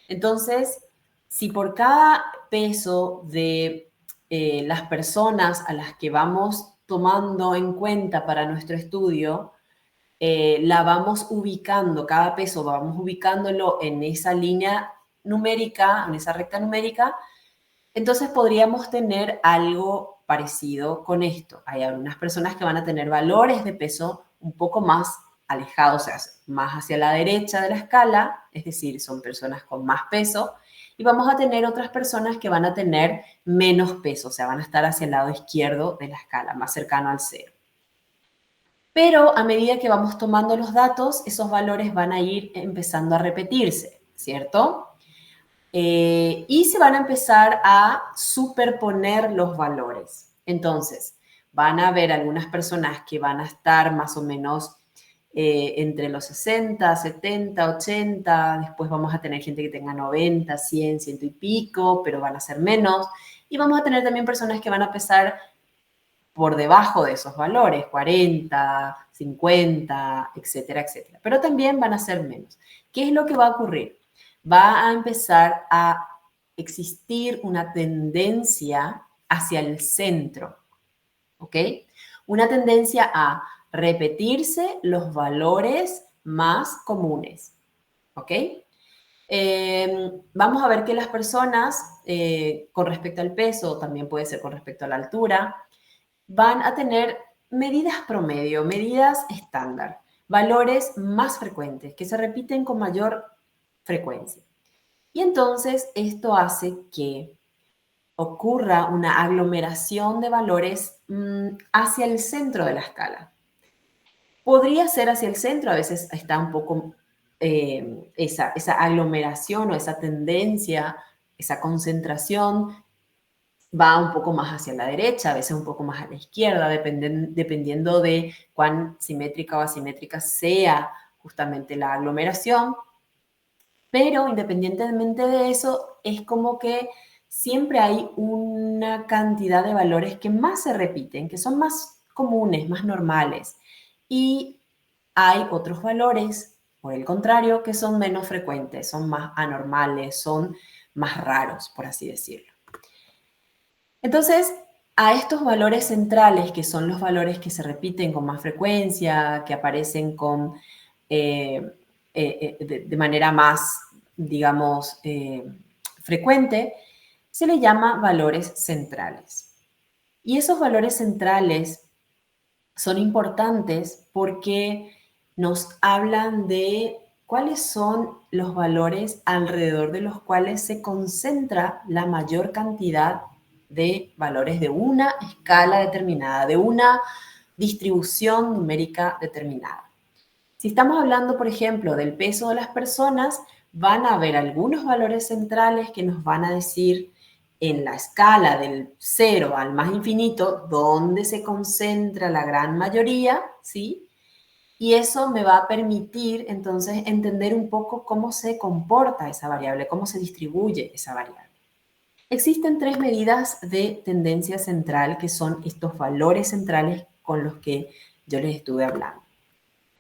Entonces, si por cada peso de las personas a las que vamos tomando en cuenta para nuestro estudio, la vamos ubicando, cada peso vamos ubicándolo en esa línea numérica, en esa recta numérica, entonces podríamos tener algo parecido con esto. Hay algunas personas que van a tener valores de peso un poco más alejados, o sea, más hacia la derecha de la escala, es decir, son personas con más peso, y vamos a tener otras personas que van a tener menos peso, o sea, van a estar hacia el lado izquierdo de la escala, más cercano al cero. Pero a medida que vamos tomando los datos, esos valores van a ir empezando a repetirse, ¿cierto? Y se van a empezar a superponer los valores. Entonces, van a haber algunas personas que van a estar más o menos entre los 60, 70, 80, después vamos a tener gente que tenga 90, 100, ciento y pico, pero van a ser menos. Y vamos a tener también personas que van a pesar por debajo de esos valores, 40, 50, etcétera, etcétera. Pero también van a ser menos. ¿Qué es lo que va a ocurrir? Va a empezar a existir una tendencia hacia el centro, ¿ok? Una tendencia a repetirse los valores más comunes, ¿ok? Vamos a ver que las personas, con respecto al peso, también puede ser con respecto a la altura, van a tener medidas promedio, medidas estándar, valores más frecuentes, que se repiten con mayor frecuencia. Y entonces esto hace que ocurra una aglomeración de valores hacia el centro de la escala. Podría ser hacia el centro, a veces está un poco esa aglomeración o esa tendencia, esa concentración va un poco más hacia la derecha, a veces un poco más a la izquierda, dependiendo de cuán simétrica o asimétrica sea justamente la aglomeración. Pero independientemente de eso, es como que siempre hay una cantidad de valores que más se repiten, que son más comunes, más normales. Y hay otros valores, por el contrario, que son menos frecuentes, son más anormales, son más raros, por así decirlo. Entonces, a estos valores centrales, que son los valores que se repiten con más frecuencia, que aparecen con, de manera más, digamos, frecuente, se le llama valores centrales. Y esos valores centrales son importantes porque nos hablan de cuáles son los valores alrededor de los cuales se concentra la mayor cantidad de valores de una escala determinada, de una distribución numérica determinada. Si estamos hablando, por ejemplo, del peso de las personas, van a haber algunos valores centrales que nos van a decir en la escala del 0 al más infinito dónde se concentra la gran mayoría, ¿sí? Y eso me va a permitir entonces entender un poco cómo se comporta esa variable, cómo se distribuye esa variable. Existen tres medidas de tendencia central que son estos valores centrales con los que yo les estuve hablando.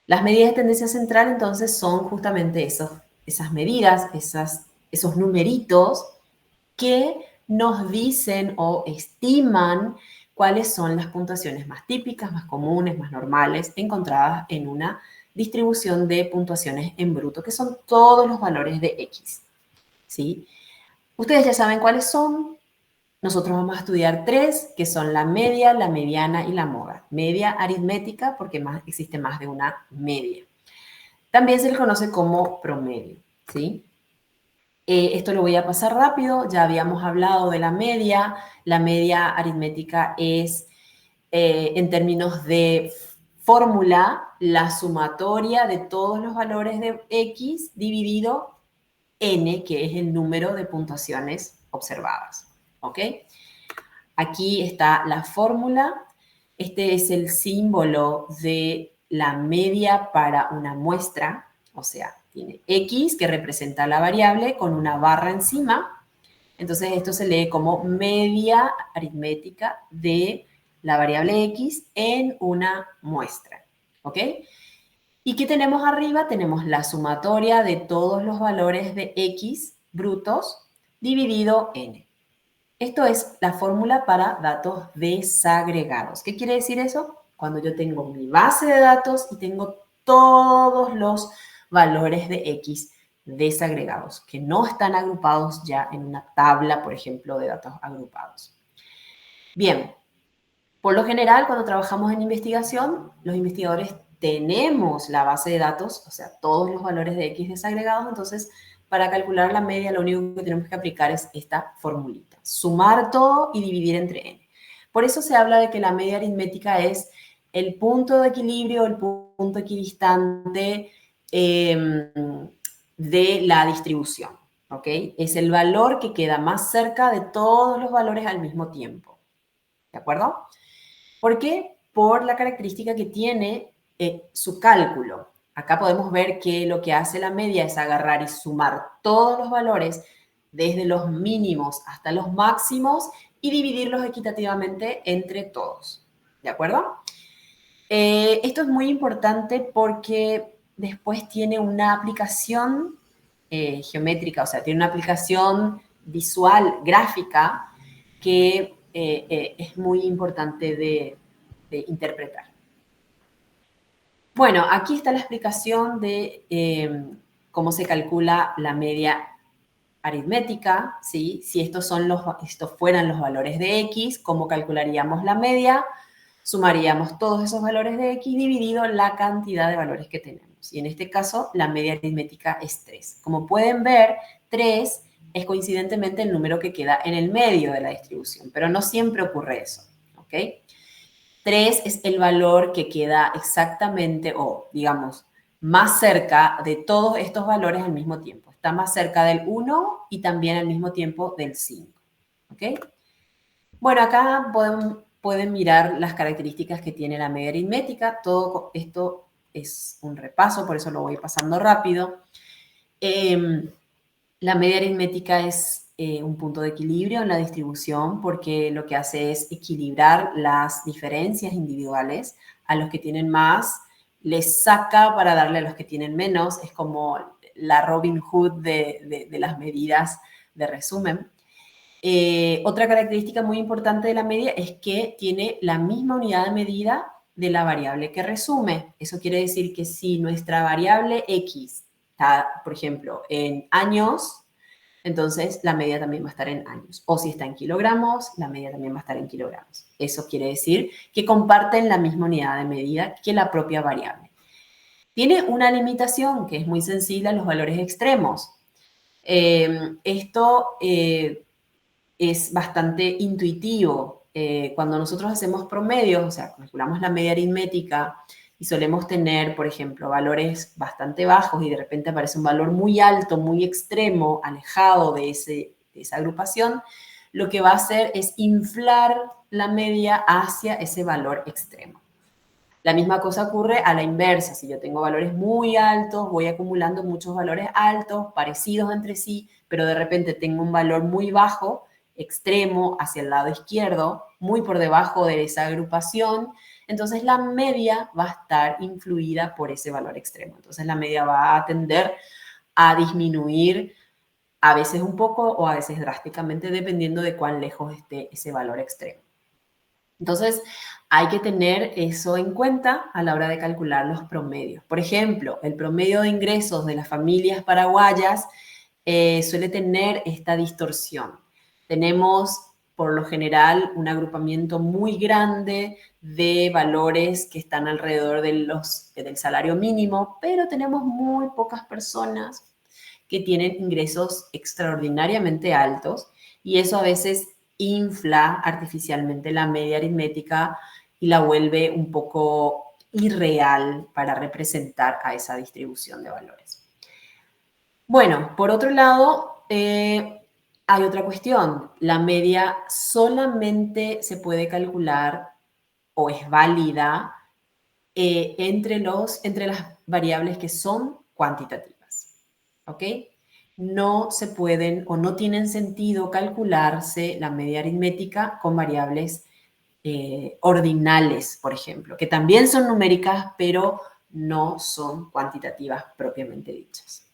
Las medidas de tendencia central entonces son justamente esas medidas, esos numeritos que nos dicen o estiman cuáles son las puntuaciones más típicas, más comunes, más normales, encontradas en una distribución de puntuaciones en bruto, que son todos los valores de X. ¿Sí? Ustedes ya saben cuáles son. Nosotros vamos a estudiar tres, que son la media, la mediana y la moda. Media aritmética, porque existe más de una media. También se le conoce como promedio, ¿sí? Esto lo voy a pasar rápido, ya habíamos hablado de la media aritmética es, en términos de fórmula, la sumatoria de todos los valores de X dividido n, que es el número de puntuaciones observadas, ¿ok? Aquí está la fórmula, este es el símbolo de la media para una muestra, o sea, tiene X que representa la variable con una barra encima. Entonces esto se lee como media aritmética de la variable X en una muestra. ¿Ok? ¿Y qué tenemos arriba? Tenemos la sumatoria de todos los valores de X brutos dividido n. Esto es la fórmula para datos desagregados. ¿Qué quiere decir eso? Cuando yo tengo mi base de datos y tengo todos los valores de X desagregados, que no están agrupados ya en una tabla, por ejemplo, de datos agrupados. Bien, por lo general, cuando trabajamos en investigación, los investigadores tenemos la base de datos, o sea, todos los valores de X desagregados, entonces, para calcular la media, lo único que tenemos que aplicar es esta formulita. Sumar todo y dividir entre n. Por eso se habla de que la media aritmética es el punto de equilibrio, el punto equidistante de la distribución, ¿ok? Es el valor que queda más cerca de todos los valores al mismo tiempo, ¿de acuerdo? ¿Por qué? Por la característica que tiene su cálculo. Acá podemos ver que lo que hace la media es agarrar y sumar todos los valores desde los mínimos hasta los máximos y dividirlos equitativamente entre todos. ¿De acuerdo? Esto es muy importante porque después tiene una aplicación geométrica, o sea, tiene una aplicación visual, gráfica, que es muy importante de interpretar. Bueno, aquí está la explicación de cómo se calcula la media aritmética, ¿sí? Si estos fueran los valores de X, ¿cómo calcularíamos la media? Sumaríamos todos esos valores de X dividido la cantidad de valores que tenemos. Y en este caso, la media aritmética es 3. Como pueden ver, 3 es coincidentemente el número que queda en el medio de la distribución, pero no siempre ocurre eso, ¿ok? 3 es el valor que queda exactamente, o digamos, más cerca de todos estos valores al mismo tiempo. Está más cerca del 1 y también al mismo tiempo del 5. ¿Ok? Bueno, acá pueden mirar las características que tiene la media aritmética. Todo esto es un repaso, por eso lo voy pasando rápido. La media aritmética es un punto de equilibrio en la distribución porque lo que hace es equilibrar las diferencias individuales. A los que tienen más les saca para darle a los que tienen menos. Es como la Robin Hood de las medidas de resumen. Otra característica muy importante de la media es que tiene la misma unidad de medida de la variable que resume. Eso quiere decir que si nuestra variable X está, por ejemplo, en años, entonces la media también va a estar en años. O si está en kilogramos, la media también va a estar en kilogramos. Eso quiere decir que comparten la misma unidad de medida que la propia variable. Tiene una limitación que es muy sensible a los valores extremos. Esto es bastante intuitivo. Cuando nosotros hacemos promedios, o sea, calculamos la media aritmética y solemos tener, por ejemplo, valores bastante bajos y de repente aparece un valor muy alto, muy extremo, alejado de esa agrupación, lo que va a hacer es inflar la media hacia ese valor extremo. La misma cosa ocurre a la inversa. Si yo tengo valores muy altos, voy acumulando muchos valores altos, parecidos entre sí, pero de repente tengo un valor muy bajo, extremo, hacia el lado izquierdo, muy por debajo de esa agrupación, entonces la media va a estar influida por ese valor extremo. Entonces la media va a tender a disminuir a veces un poco o a veces drásticamente, dependiendo de cuán lejos esté ese valor extremo. Entonces, hay que tener eso en cuenta a la hora de calcular los promedios. Por ejemplo, el promedio de ingresos de las familias paraguayas suele tener esta distorsión. Tenemos, por lo general, un agrupamiento muy grande de valores que están alrededor del salario mínimo, pero tenemos muy pocas personas que tienen ingresos extraordinariamente altos y eso a veces infla artificialmente la media aritmética y la vuelve un poco irreal para representar a esa distribución de valores. Bueno, por otro lado, hay otra cuestión. La media solamente se puede calcular o es válida entre las variables que son cuantitativas. ¿Ok? No se pueden o no tienen sentido calcularse la media aritmética con variables ordinales, por ejemplo, que también son numéricas, pero no son cuantitativas propiamente dichas.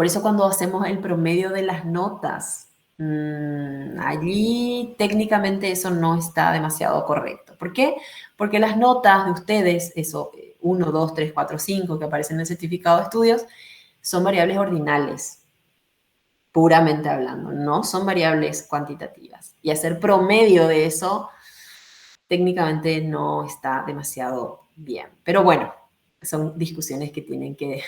Por eso cuando hacemos el promedio de las notas, allí técnicamente eso no está demasiado correcto. ¿Por qué? Porque las notas de ustedes, eso 1, 2, 3, 4, 5 que aparecen en el certificado de estudios, son variables ordinales, puramente hablando, no son variables cuantitativas. Y hacer promedio de eso técnicamente no está demasiado bien. Pero bueno, son discusiones que tienen que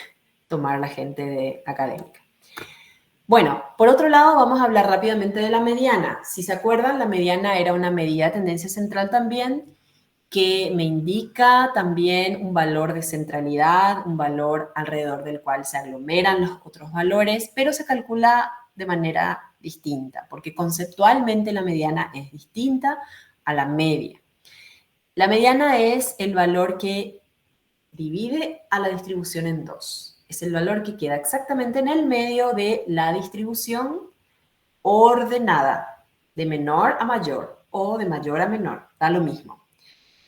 tomar la gente de académica. Bueno, por otro lado, vamos a hablar rápidamente de la mediana. Si se acuerdan, la mediana era una medida de tendencia central también, que me indica también un valor de centralidad, un valor alrededor del cual se aglomeran los otros valores, pero se calcula de manera distinta, porque conceptualmente la mediana es distinta a la media. La mediana es el valor que divide a la distribución en dos. Es el valor que queda exactamente en el medio de la distribución ordenada, de menor a mayor o de mayor a menor, da lo mismo.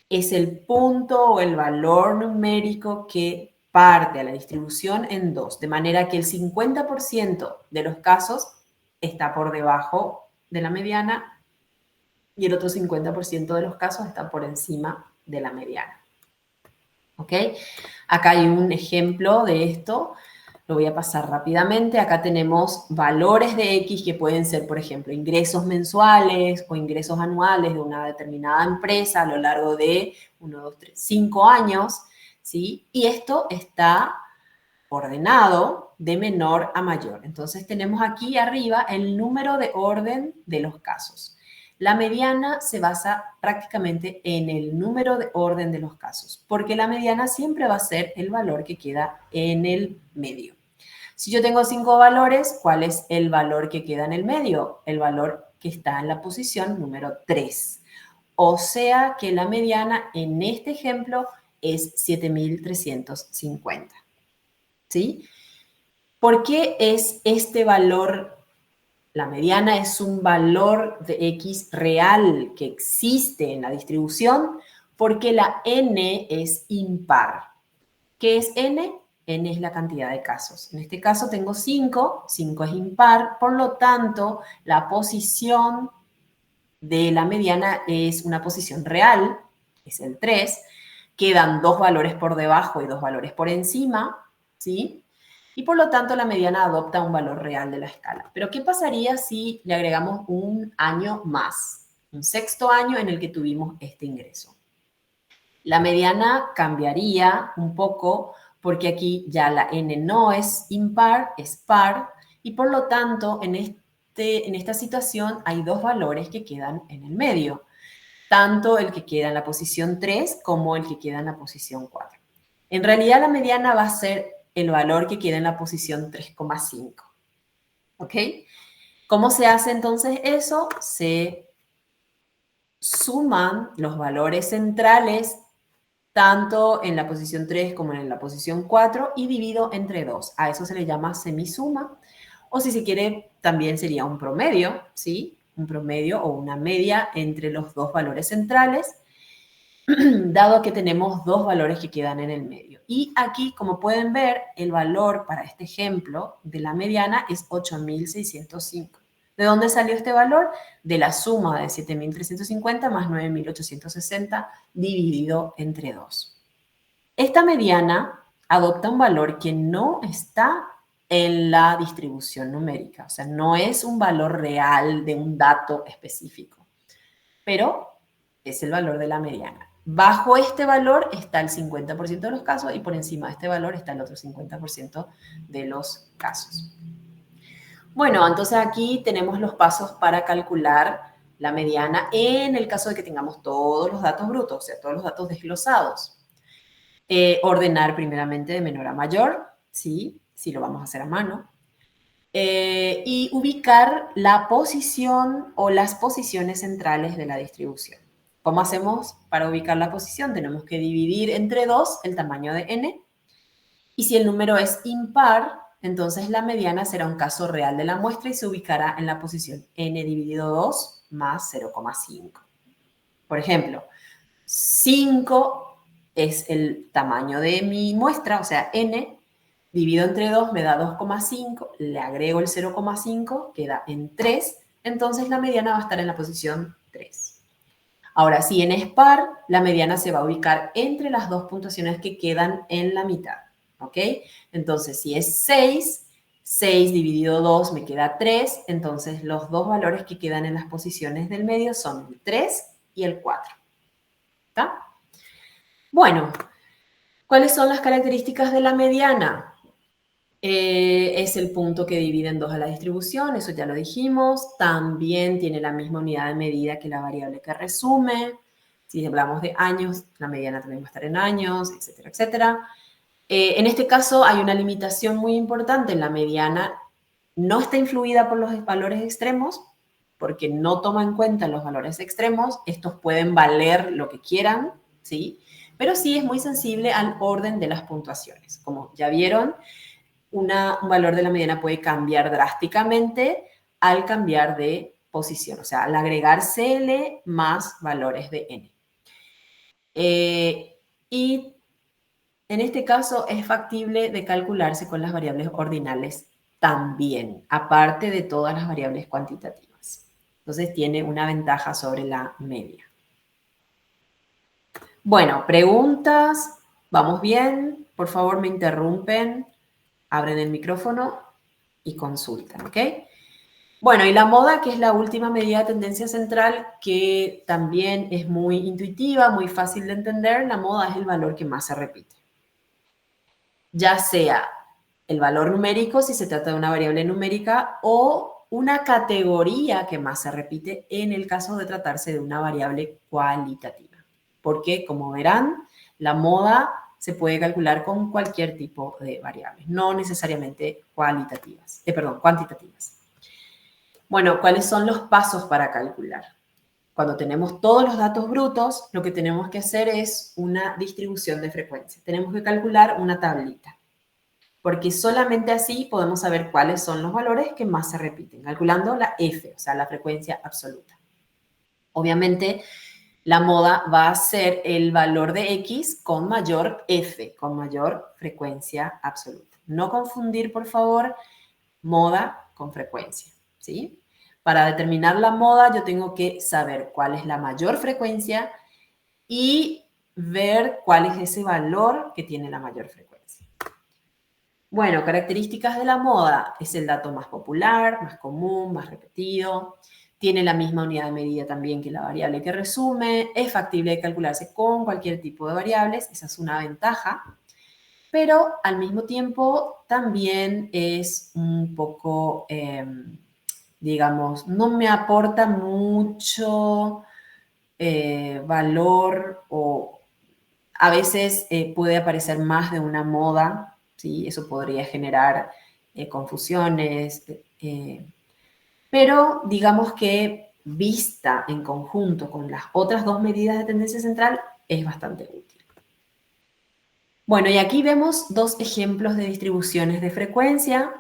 Es el punto o el valor numérico que parte a la distribución en dos, de manera que el 50% de los casos está por debajo de la mediana y el otro 50% de los casos está por encima de la mediana. ¿Ok? Acá hay un ejemplo de esto. Lo voy a pasar rápidamente. Acá tenemos valores de X que pueden ser, por ejemplo, ingresos mensuales o ingresos anuales de una determinada empresa a lo largo de 1, 2, 3, 5 años, ¿sí? Y esto está ordenado de menor a mayor. Entonces tenemos aquí arriba el número de orden de los casos. La mediana se basa prácticamente en el número de orden de los casos, porque la mediana siempre va a ser el valor que queda en el medio. Si yo tengo 5 valores, ¿cuál es el valor que queda en el medio? El valor que está en la posición número 3. O sea que la mediana en este ejemplo es 7.350. ¿Sí? ¿Por qué es este valor? La mediana es un valor de X real que existe en la distribución porque la n es impar. ¿Qué es n? N es la cantidad de casos. En este caso tengo 5, 5 es impar, por lo tanto, la posición de la mediana es una posición real, es el 3. Quedan 2 valores por debajo y 2 valores por encima, ¿sí? Y por lo tanto la mediana adopta un valor real de la escala. Pero ¿qué pasaría si le agregamos un año más? Un sexto año en el que tuvimos este ingreso. La mediana cambiaría un poco porque aquí ya la n no es impar, es par, y por lo tanto en esta situación hay 2 valores que quedan en el medio, tanto el que queda en la posición 3 como el que queda en la posición 4. En realidad la mediana va a ser el valor que queda en la posición 3,5. ¿Ok? ¿Cómo se hace entonces eso? Se suman los valores centrales tanto en la posición 3 como en la posición 4 y divido entre 2. A eso se le llama semisuma, o si se quiere, también sería un promedio, ¿sí? Un promedio o una media entre los dos valores centrales, dado que tenemos 2 valores que quedan en el medio. Y aquí, como pueden ver, el valor para este ejemplo de la mediana es 8.605. ¿De dónde salió este valor? De la suma de 7.350 más 9.860 dividido entre 2. Esta mediana adopta un valor que no está en la distribución numérica, o sea, no es un valor real de un dato específico, pero es el valor de la mediana. Bajo este valor está el 50% de los casos y por encima de este valor está el otro 50% de los casos. Bueno, entonces aquí tenemos los pasos para calcular la mediana en el caso de que tengamos todos los datos brutos, o sea, todos los datos desglosados. Ordenar primeramente de menor a mayor, ¿sí? Si lo vamos a hacer a mano. Y ubicar la posición o las posiciones centrales de la distribución. ¿Cómo hacemos para ubicar la posición? Tenemos que dividir entre 2 el tamaño de n. Y si el número es impar, entonces la mediana será un caso real de la muestra y se ubicará en la posición n dividido 2 más 0,5. Por ejemplo, 5 es el tamaño de mi muestra, o sea, n, divido entre 2, me da 2,5, le agrego el 0,5, queda en 3, entonces la mediana va a estar en la posición 3. Ahora, si n es par, la mediana se va a ubicar entre las dos puntuaciones que quedan en la mitad, ¿ok? Entonces, si es 6, 6 dividido 2 me queda 3, entonces los dos valores que quedan en las posiciones del medio son el 3 y el 4. ¿Está? Bueno, ¿cuáles son las características de la mediana? Es el punto que divide en dos a la distribución, eso ya lo dijimos. También tiene la misma unidad de medida que la variable que resume. Si hablamos de años, la mediana también va a estar en años, etcétera, etcétera. En este caso hay una limitación muy importante en la mediana. No está influida por los valores extremos, porque no toma en cuenta los valores extremos. Estos pueden valer lo que quieran, ¿sí? Pero sí es muy sensible al orden de las puntuaciones. Como ya vieron, un valor de la mediana puede cambiar drásticamente al cambiar de posición, o sea, al agregar CL más valores de N. Y en este caso es factible de calcularse con las variables ordinales también, aparte de todas las variables cuantitativas. Entonces tiene una ventaja sobre la media. Bueno, preguntas, ¿vamos bien? Por favor, me interrumpen, abren el micrófono y consultan, ¿ok? Bueno, y la moda, que es la última medida de tendencia central, que también es muy intuitiva, muy fácil de entender, la moda es el valor que más se repite. Ya sea el valor numérico, si se trata de una variable numérica, o una categoría que más se repite en el caso de tratarse de una variable cualitativa. Porque, como verán, la moda se puede calcular con cualquier tipo de variables, no necesariamente cuantitativas. Bueno, ¿cuáles son los pasos para calcular? Cuando tenemos todos los datos brutos, lo que tenemos que hacer es una distribución de frecuencia. Tenemos que calcular una tablita, porque solamente así podemos saber cuáles son los valores que más se repiten, calculando la F, o sea, la frecuencia absoluta. Obviamente, la moda va a ser el valor de X con mayor F, con mayor frecuencia absoluta. No confundir, por favor, moda con frecuencia, ¿sí? Para determinar la moda, yo tengo que saber cuál es la mayor frecuencia y ver cuál es ese valor que tiene la mayor frecuencia. Bueno, características de la moda. Es el dato más popular, más común, más repetido. Tiene la misma unidad de medida también que la variable que resume. Es factible de calcularse con cualquier tipo de variables. Esa es una ventaja. Pero al mismo tiempo también es un poco, digamos, no me aporta mucho valor, o a veces puede aparecer más de una moda, ¿sí? Eso podría generar confusiones, pero digamos que vista en conjunto con las otras dos medidas de tendencia central es bastante útil. Bueno, y aquí vemos dos ejemplos de distribuciones de frecuencia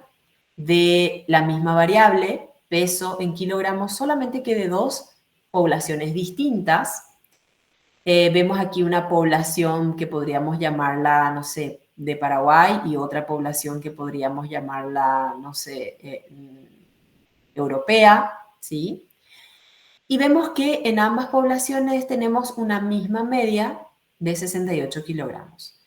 de la misma variable, peso en kilogramos, solamente que de dos poblaciones distintas. Vemos aquí una población que podríamos llamarla, no sé, de Paraguay, y otra población que podríamos llamarla, no sé, europea, ¿sí? Y vemos que en ambas poblaciones tenemos una misma media de 68 kilogramos.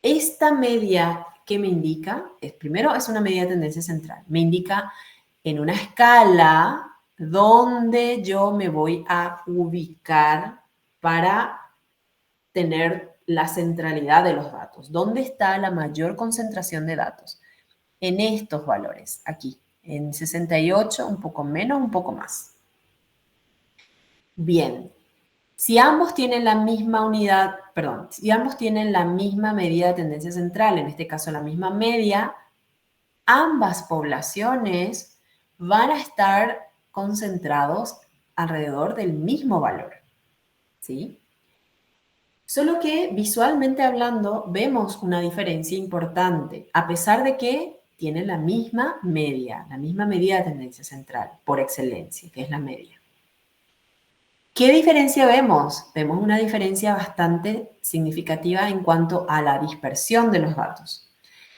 Esta media, ¿qué me indica? Primero, es una medida de tendencia central. Me indica en una escala donde yo me voy a ubicar para tener la centralidad de los datos. ¿Dónde está la mayor concentración de datos? En estos valores, aquí, en 68, un poco menos, un poco más. Bien, si ambos tienen la misma unidad, perdón, si ambos tienen la misma medida de tendencia central, en este caso la misma media, ambas poblaciones van a estar concentrados alrededor del mismo valor, ¿sí? Solo que visualmente hablando vemos una diferencia importante, a pesar de que tienen la misma medida de tendencia central por excelencia, que es la media. ¿Qué diferencia vemos? Vemos una diferencia bastante significativa en cuanto a la dispersión de los datos.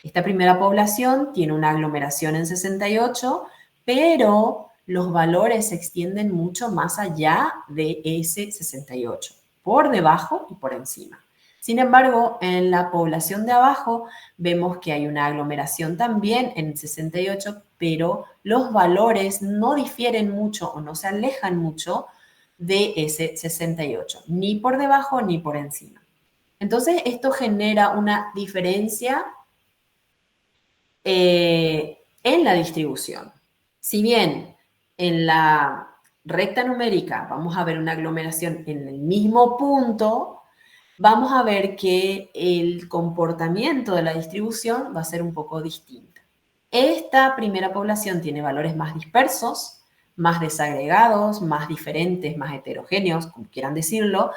Esta primera población tiene una aglomeración en 68, pero los valores se extienden mucho más allá de ese 68, por debajo y por encima. Sin embargo, en la población de abajo vemos que hay una aglomeración también en 68, pero los valores no difieren mucho o no se alejan mucho de ese 68, ni por debajo ni por encima. Entonces, esto genera una diferencia en la distribución. Si bien en la recta numérica vamos a ver una aglomeración en el mismo punto, vamos a ver que el comportamiento de la distribución va a ser un poco distinto. Esta primera población tiene valores más dispersos, más desagregados, más diferentes, más heterogéneos, como quieran decirlo,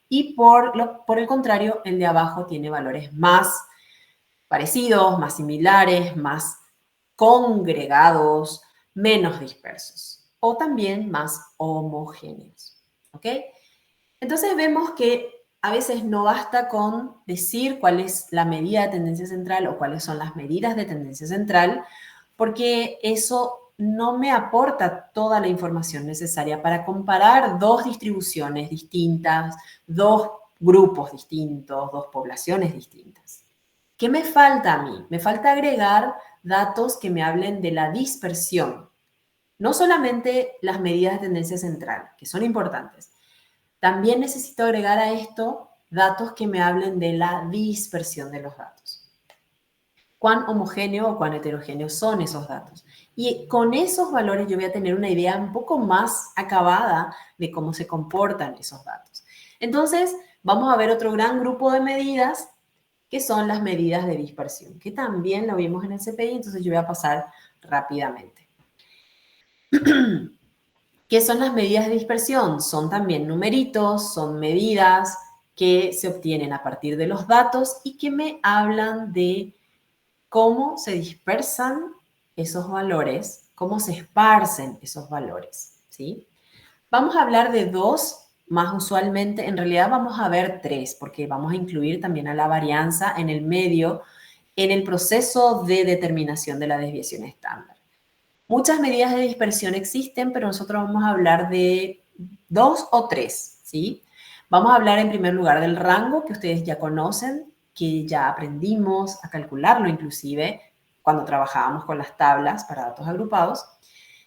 y por el contrario, el de abajo tiene valores más parecidos, más similares, más congregados, menos dispersos o también más homogéneos. ¿Ok? Entonces vemos que a veces no basta con decir cuál es la medida de tendencia central o cuáles son las medidas de tendencia central, porque eso no me aporta toda la información necesaria para comparar dos distribuciones distintas, dos grupos distintos, dos poblaciones distintas. ¿Qué me falta a mí? Me falta agregar datos que me hablen de la dispersión. No solamente las medidas de tendencia central, que son importantes. También necesito agregar a esto datos que me hablen de la dispersión de los datos. Cuán homogéneo o cuán heterogéneo son esos datos. Y con esos valores yo voy a tener una idea un poco más acabada de cómo se comportan esos datos. Entonces, vamos a ver otro gran grupo de medidas que son las medidas de dispersión, que también lo vimos en el CPI, entonces yo voy a pasar rápidamente. ¿Qué son las medidas de dispersión? Son también numeritos, son medidas que se obtienen a partir de los datos y que me hablan de cómo se dispersan esos valores, cómo se esparcen esos valores, ¿sí? Vamos a hablar de dos más usualmente, en realidad vamos a ver tres, porque vamos a incluir también a la varianza en el medio en el proceso de determinación de la desviación estándar. Muchas medidas de dispersión existen, pero nosotros vamos a hablar de dos o tres, ¿sí? Vamos a hablar en primer lugar del rango, que ustedes ya conocen, que ya aprendimos a calcularlo inclusive cuando trabajábamos con las tablas para datos agrupados.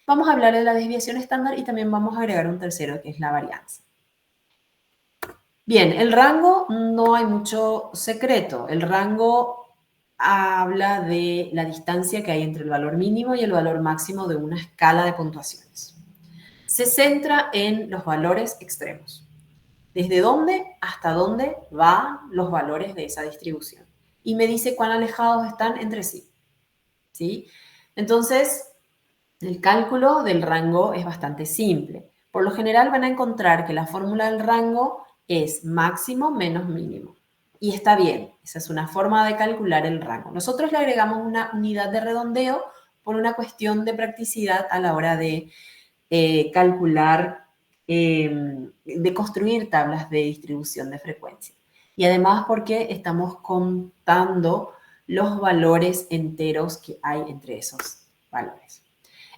Vamos a hablar de la desviación estándar y también vamos a agregar un tercero, que es la varianza. Bien, el rango no hay mucho secreto. El rango habla de la distancia que hay entre el valor mínimo y el valor máximo de una escala de puntuaciones. Se centra en los valores extremos. ¿Desde dónde hasta dónde van los valores de esa distribución? Y me dice cuán alejados están entre sí. ¿Sí? Entonces, el cálculo del rango es bastante simple. Por lo general van a encontrar que la fórmula del rango es máximo menos mínimo. Y está bien, esa es una forma de calcular el rango. Nosotros le agregamos una unidad de redondeo por una cuestión de practicidad a la hora de calcular, de construir tablas de distribución de frecuencia. Y además porque estamos contando los valores enteros que hay entre esos valores.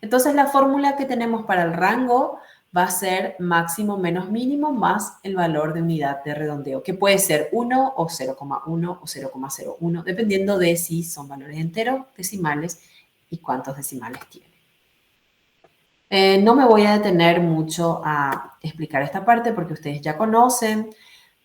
Entonces la fórmula que tenemos para el rango va a ser máximo menos mínimo más el valor de unidad de redondeo, que puede ser 1 o 0,1 o 0,01, dependiendo de si son valores enteros, decimales y cuántos decimales tienen. No me voy a detener mucho a explicar esta parte porque ustedes ya conocen.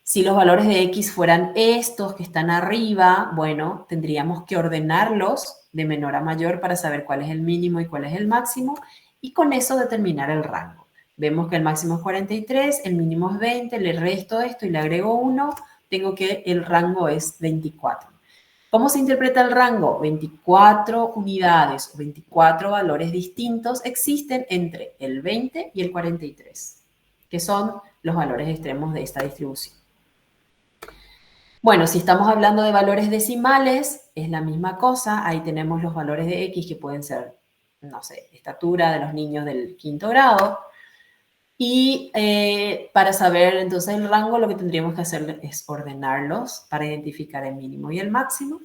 Si los valores de X fueran estos que están arriba, bueno, tendríamos que ordenarlos de menor a mayor para saber cuál es el mínimo y cuál es el máximo y con eso determinar el rango. Vemos que el máximo es 43, el mínimo es 20, le resto esto y le agrego 1, tengo que el rango es 24. ¿Cómo se interpreta el rango? 24 unidades o 24 valores distintos existen entre el 20 y el 43, que son los valores extremos de esta distribución. Bueno, si estamos hablando de valores decimales, es la misma cosa. Ahí tenemos los valores de X que pueden ser, no sé, estatura de los niños del quinto grado. Y para saber entonces el rango, lo que tendríamos que hacer es ordenarlos para identificar el mínimo y el máximo.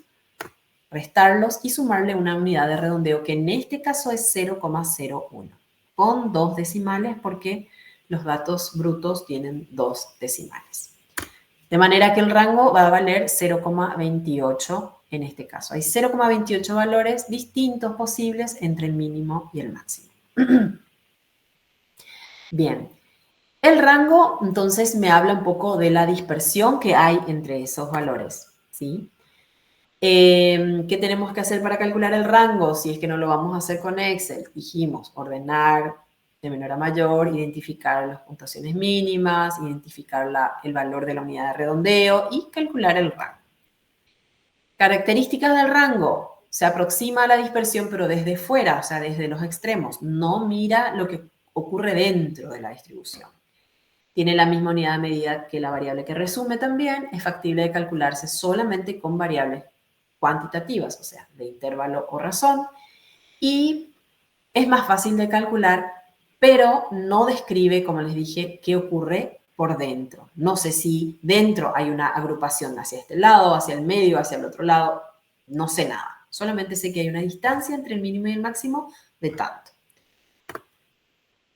restarlos y sumarle una unidad de redondeo que en este caso es 0,01, con 2 decimales porque los datos brutos tienen 2 decimales. De manera que el rango va a valer 0,28 en este caso. Hay 0,28 valores distintos posibles entre el mínimo y el máximo. Bien, el rango entonces me habla un poco de la dispersión que hay entre esos valores, ¿sí? ¿Qué tenemos que hacer para calcular el rango? Si es que no lo vamos a hacer con Excel, dijimos ordenar de menor a mayor, identificar las puntuaciones mínimas, identificar el valor de la unidad de redondeo y calcular el rango. Características del rango. Se aproxima a la dispersión, pero desde fuera, o sea, desde los extremos. No mira lo que ocurre dentro de la distribución. Tiene la misma unidad de medida que la variable que resume también. Es factible de calcularse solamente con variables cuantitativas, o sea, de intervalo o razón. Y es más fácil de calcular, pero no describe, como les dije, qué ocurre por dentro. No sé si dentro hay una agrupación hacia este lado, hacia el medio, hacia el otro lado. No sé nada. Solamente sé que hay una distancia entre el mínimo y el máximo de tanto.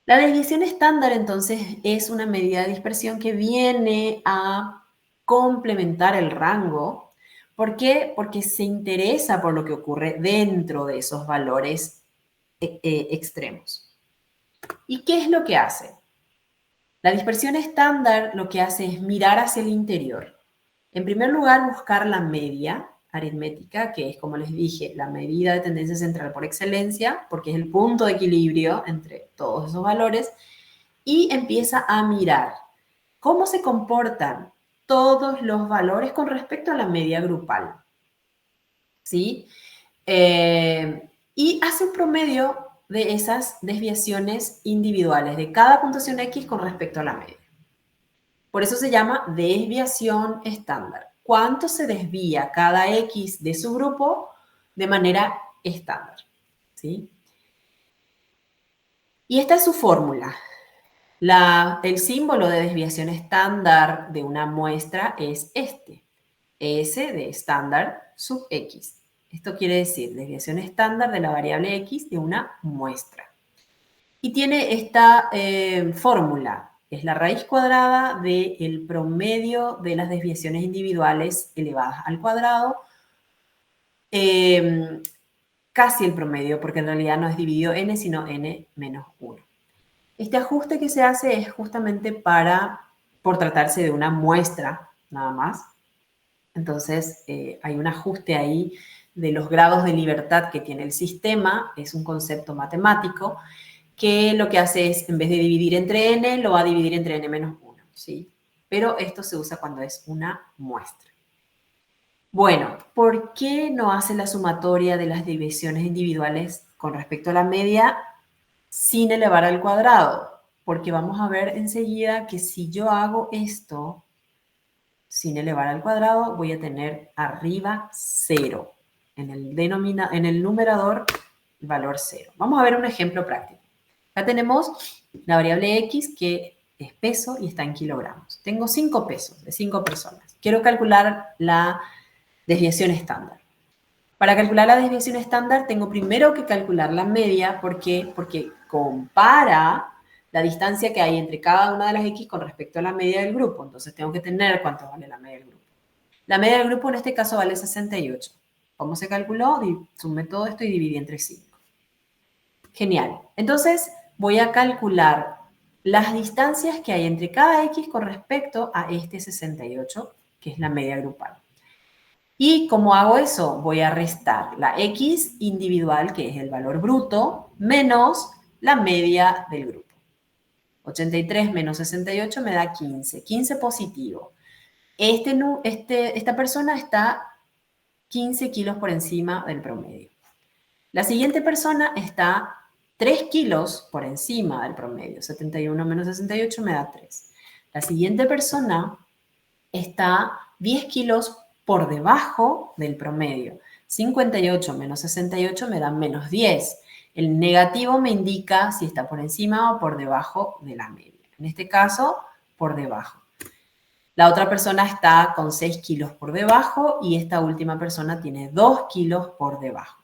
La desviación estándar, entonces, es una medida de dispersión que viene a complementar el rango. ¿Por qué? Porque se interesa por lo que ocurre dentro de esos valores extremos. ¿Y qué es lo que hace? La dispersión estándar lo que hace es mirar hacia el interior. En primer lugar, buscar la media aritmética, que es, como les dije, la medida de tendencia central por excelencia, porque es el punto de equilibrio entre todos esos valores, y empieza a mirar cómo se comportan todos los valores con respecto a la media grupal. ¿Sí? Y hace un promedio de esas desviaciones individuales de cada puntuación X con respecto a la media. Por eso se llama desviación estándar. ¿Cuánto se desvía cada X de su grupo de manera estándar? ¿Sí? Y esta es su fórmula. El símbolo de desviación estándar de una muestra es este. S de estándar sub X. Esto quiere decir desviación estándar de la variable X de una muestra. Y tiene esta fórmula. Es la raíz cuadrada del promedio de las desviaciones individuales elevadas al cuadrado. Casi el promedio, porque en realidad no es dividido n, sino n menos 1. Este ajuste que se hace es justamente por tratarse de una muestra, nada más. Entonces, hay un ajuste ahí de los grados de libertad que tiene el sistema. Es un concepto matemático que lo que hace es, en vez de dividir entre n, lo va a dividir entre n menos 1, ¿sí? Pero esto se usa cuando es una muestra. Bueno, ¿por qué no hace la sumatoria de las divisiones individuales con respecto a la media sin elevar al cuadrado? Porque vamos a ver enseguida que si yo hago esto sin elevar al cuadrado, voy a tener arriba 0. En el numerador, valor 0. Vamos a ver un ejemplo práctico. Acá tenemos la variable X que es peso y está en kilogramos. Tengo 5 pesos de 5 personas. Quiero calcular la desviación estándar. Para calcular la desviación estándar tengo primero que calcular la media. ¿Por qué? Porque compara la distancia que hay entre cada una de las X con respecto a la media del grupo. Entonces tengo que tener cuánto vale la media del grupo. La media del grupo en este caso vale 68. ¿Cómo se calculó? Sumé todo esto y dividí entre 5. Genial. Entonces voy a calcular las distancias que hay entre cada X con respecto a este 68, que es la media grupal. ¿Y cómo hago eso? Voy a restar la X individual, que es el valor bruto, menos la media del grupo. 83 menos 68 me da 15. 15 positivo. Esta persona está 15 kilos por encima del promedio. La siguiente persona está 3 kilos por encima del promedio. 71 menos 68 me da 3. La siguiente persona está 10 kilos por debajo del promedio. 58 menos 68 me da menos 10. El negativo me indica si está por encima o por debajo de la media. En este caso, por debajo. La otra persona está con 6 kilos por debajo y esta última persona tiene 2 kilos por debajo.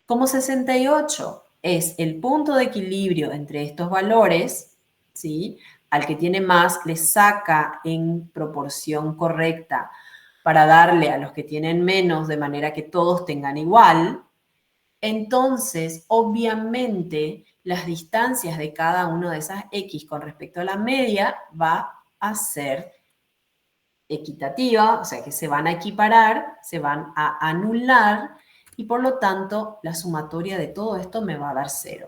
Como 68 es el punto de equilibrio entre estos valores, ¿sí? Al que tiene más le saca en proporción correcta para darle a los que tienen menos de manera que todos tengan igual. Entonces, obviamente, las distancias de cada una de esas X con respecto a la media va a ser equitativa, o sea que se van a equiparar, se van a anular y por lo tanto la sumatoria de todo esto me va a dar 0.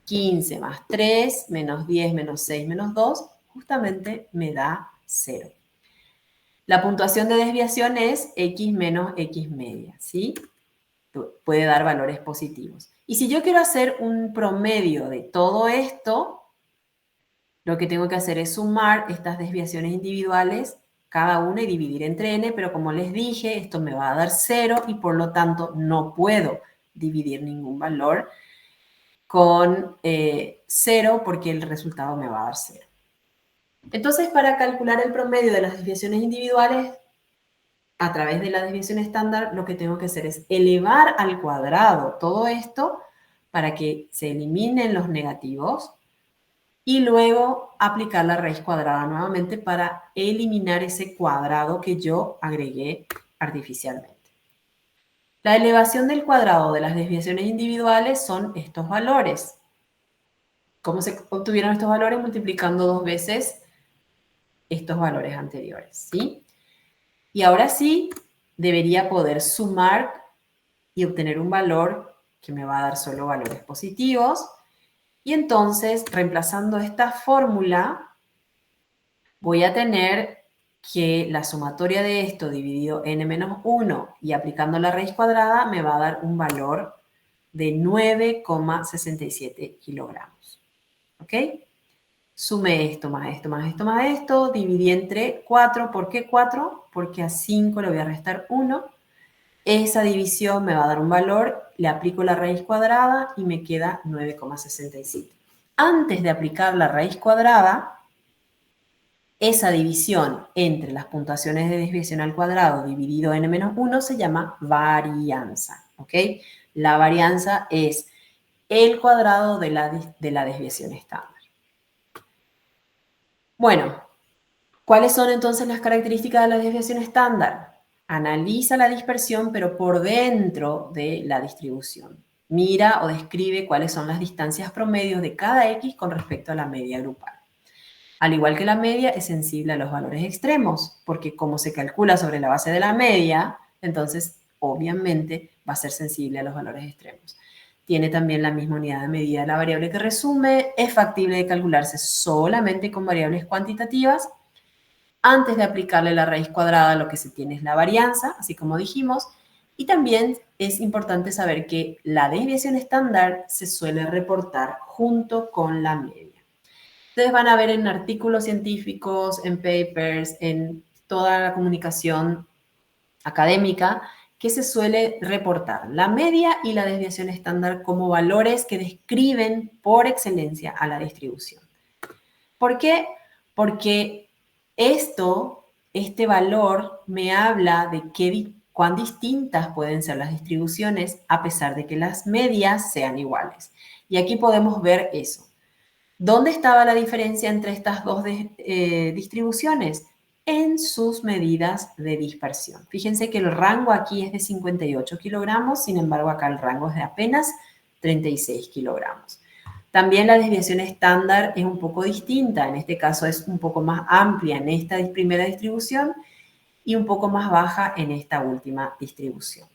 15 más 3 menos 10 menos 6 menos 2 justamente me da 0. La puntuación de desviación es X menos X media, ¿sí? Puede dar valores positivos. Y si yo quiero hacer un promedio de todo esto, lo que tengo que hacer es sumar estas desviaciones individuales, cada una, y dividir entre n, pero como les dije, esto me va a dar 0 y por lo tanto no puedo dividir ningún valor con 0 porque el resultado me va a dar 0. Entonces, para calcular el promedio de las desviaciones individuales, a través de la desviación estándar, lo que tengo que hacer es elevar al cuadrado todo esto para que se eliminen los negativos y luego aplicar la raíz cuadrada nuevamente para eliminar ese cuadrado que yo agregué artificialmente. La elevación del cuadrado de las desviaciones individuales son estos valores. ¿Cómo se obtuvieron estos valores? Multiplicando 2 veces estos valores anteriores, ¿sí? Y ahora sí, debería poder sumar y obtener un valor que me va a dar solo valores positivos. Y entonces, reemplazando esta fórmula, voy a tener que la sumatoria de esto dividido n-1 y aplicando la raíz cuadrada me va a dar un valor de 9,67 kilogramos. ¿Ok? Sume esto más esto más esto más esto, dividí entre 4. ¿Por qué 4? Porque a 5 le voy a restar 1. Esa división me va a dar un valor, le aplico la raíz cuadrada y me queda 9,67. Antes de aplicar la raíz cuadrada, esa división entre las puntuaciones de desviación al cuadrado dividido n-1 se llama varianza, ¿ok? La varianza es el cuadrado de la desviación estándar. Bueno, ¿cuáles son entonces las características de la desviación estándar? Analiza la dispersión, pero por dentro de la distribución. Mira o describe cuáles son las distancias promedios de cada X con respecto a la media grupal. Al igual que la media, es sensible a los valores extremos, porque como se calcula sobre la base de la media, entonces obviamente va a ser sensible a los valores extremos. Tiene también la misma unidad de medida de la variable que resume, es factible de calcularse solamente con variables cuantitativas. Antes de aplicarle la raíz cuadrada, lo que se tiene es la varianza, así como dijimos, y también es importante saber que la desviación estándar se suele reportar junto con la media. Ustedes van a ver en artículos científicos, en papers, en toda la comunicación académica, que se suele reportar la media y la desviación estándar como valores que describen por excelencia a la distribución. ¿Por qué? Porque este valor me habla de cuán distintas pueden ser las distribuciones a pesar de que las medias sean iguales. Y aquí podemos ver eso. ¿Dónde estaba la diferencia entre estas dos distribuciones? En sus medidas de dispersión. Fíjense que el rango aquí es de 58 kilogramos, sin embargo acá el rango es de apenas 36 kilogramos. También la desviación estándar es un poco distinta, en este caso es un poco más amplia en esta primera distribución y un poco más baja en esta última distribución.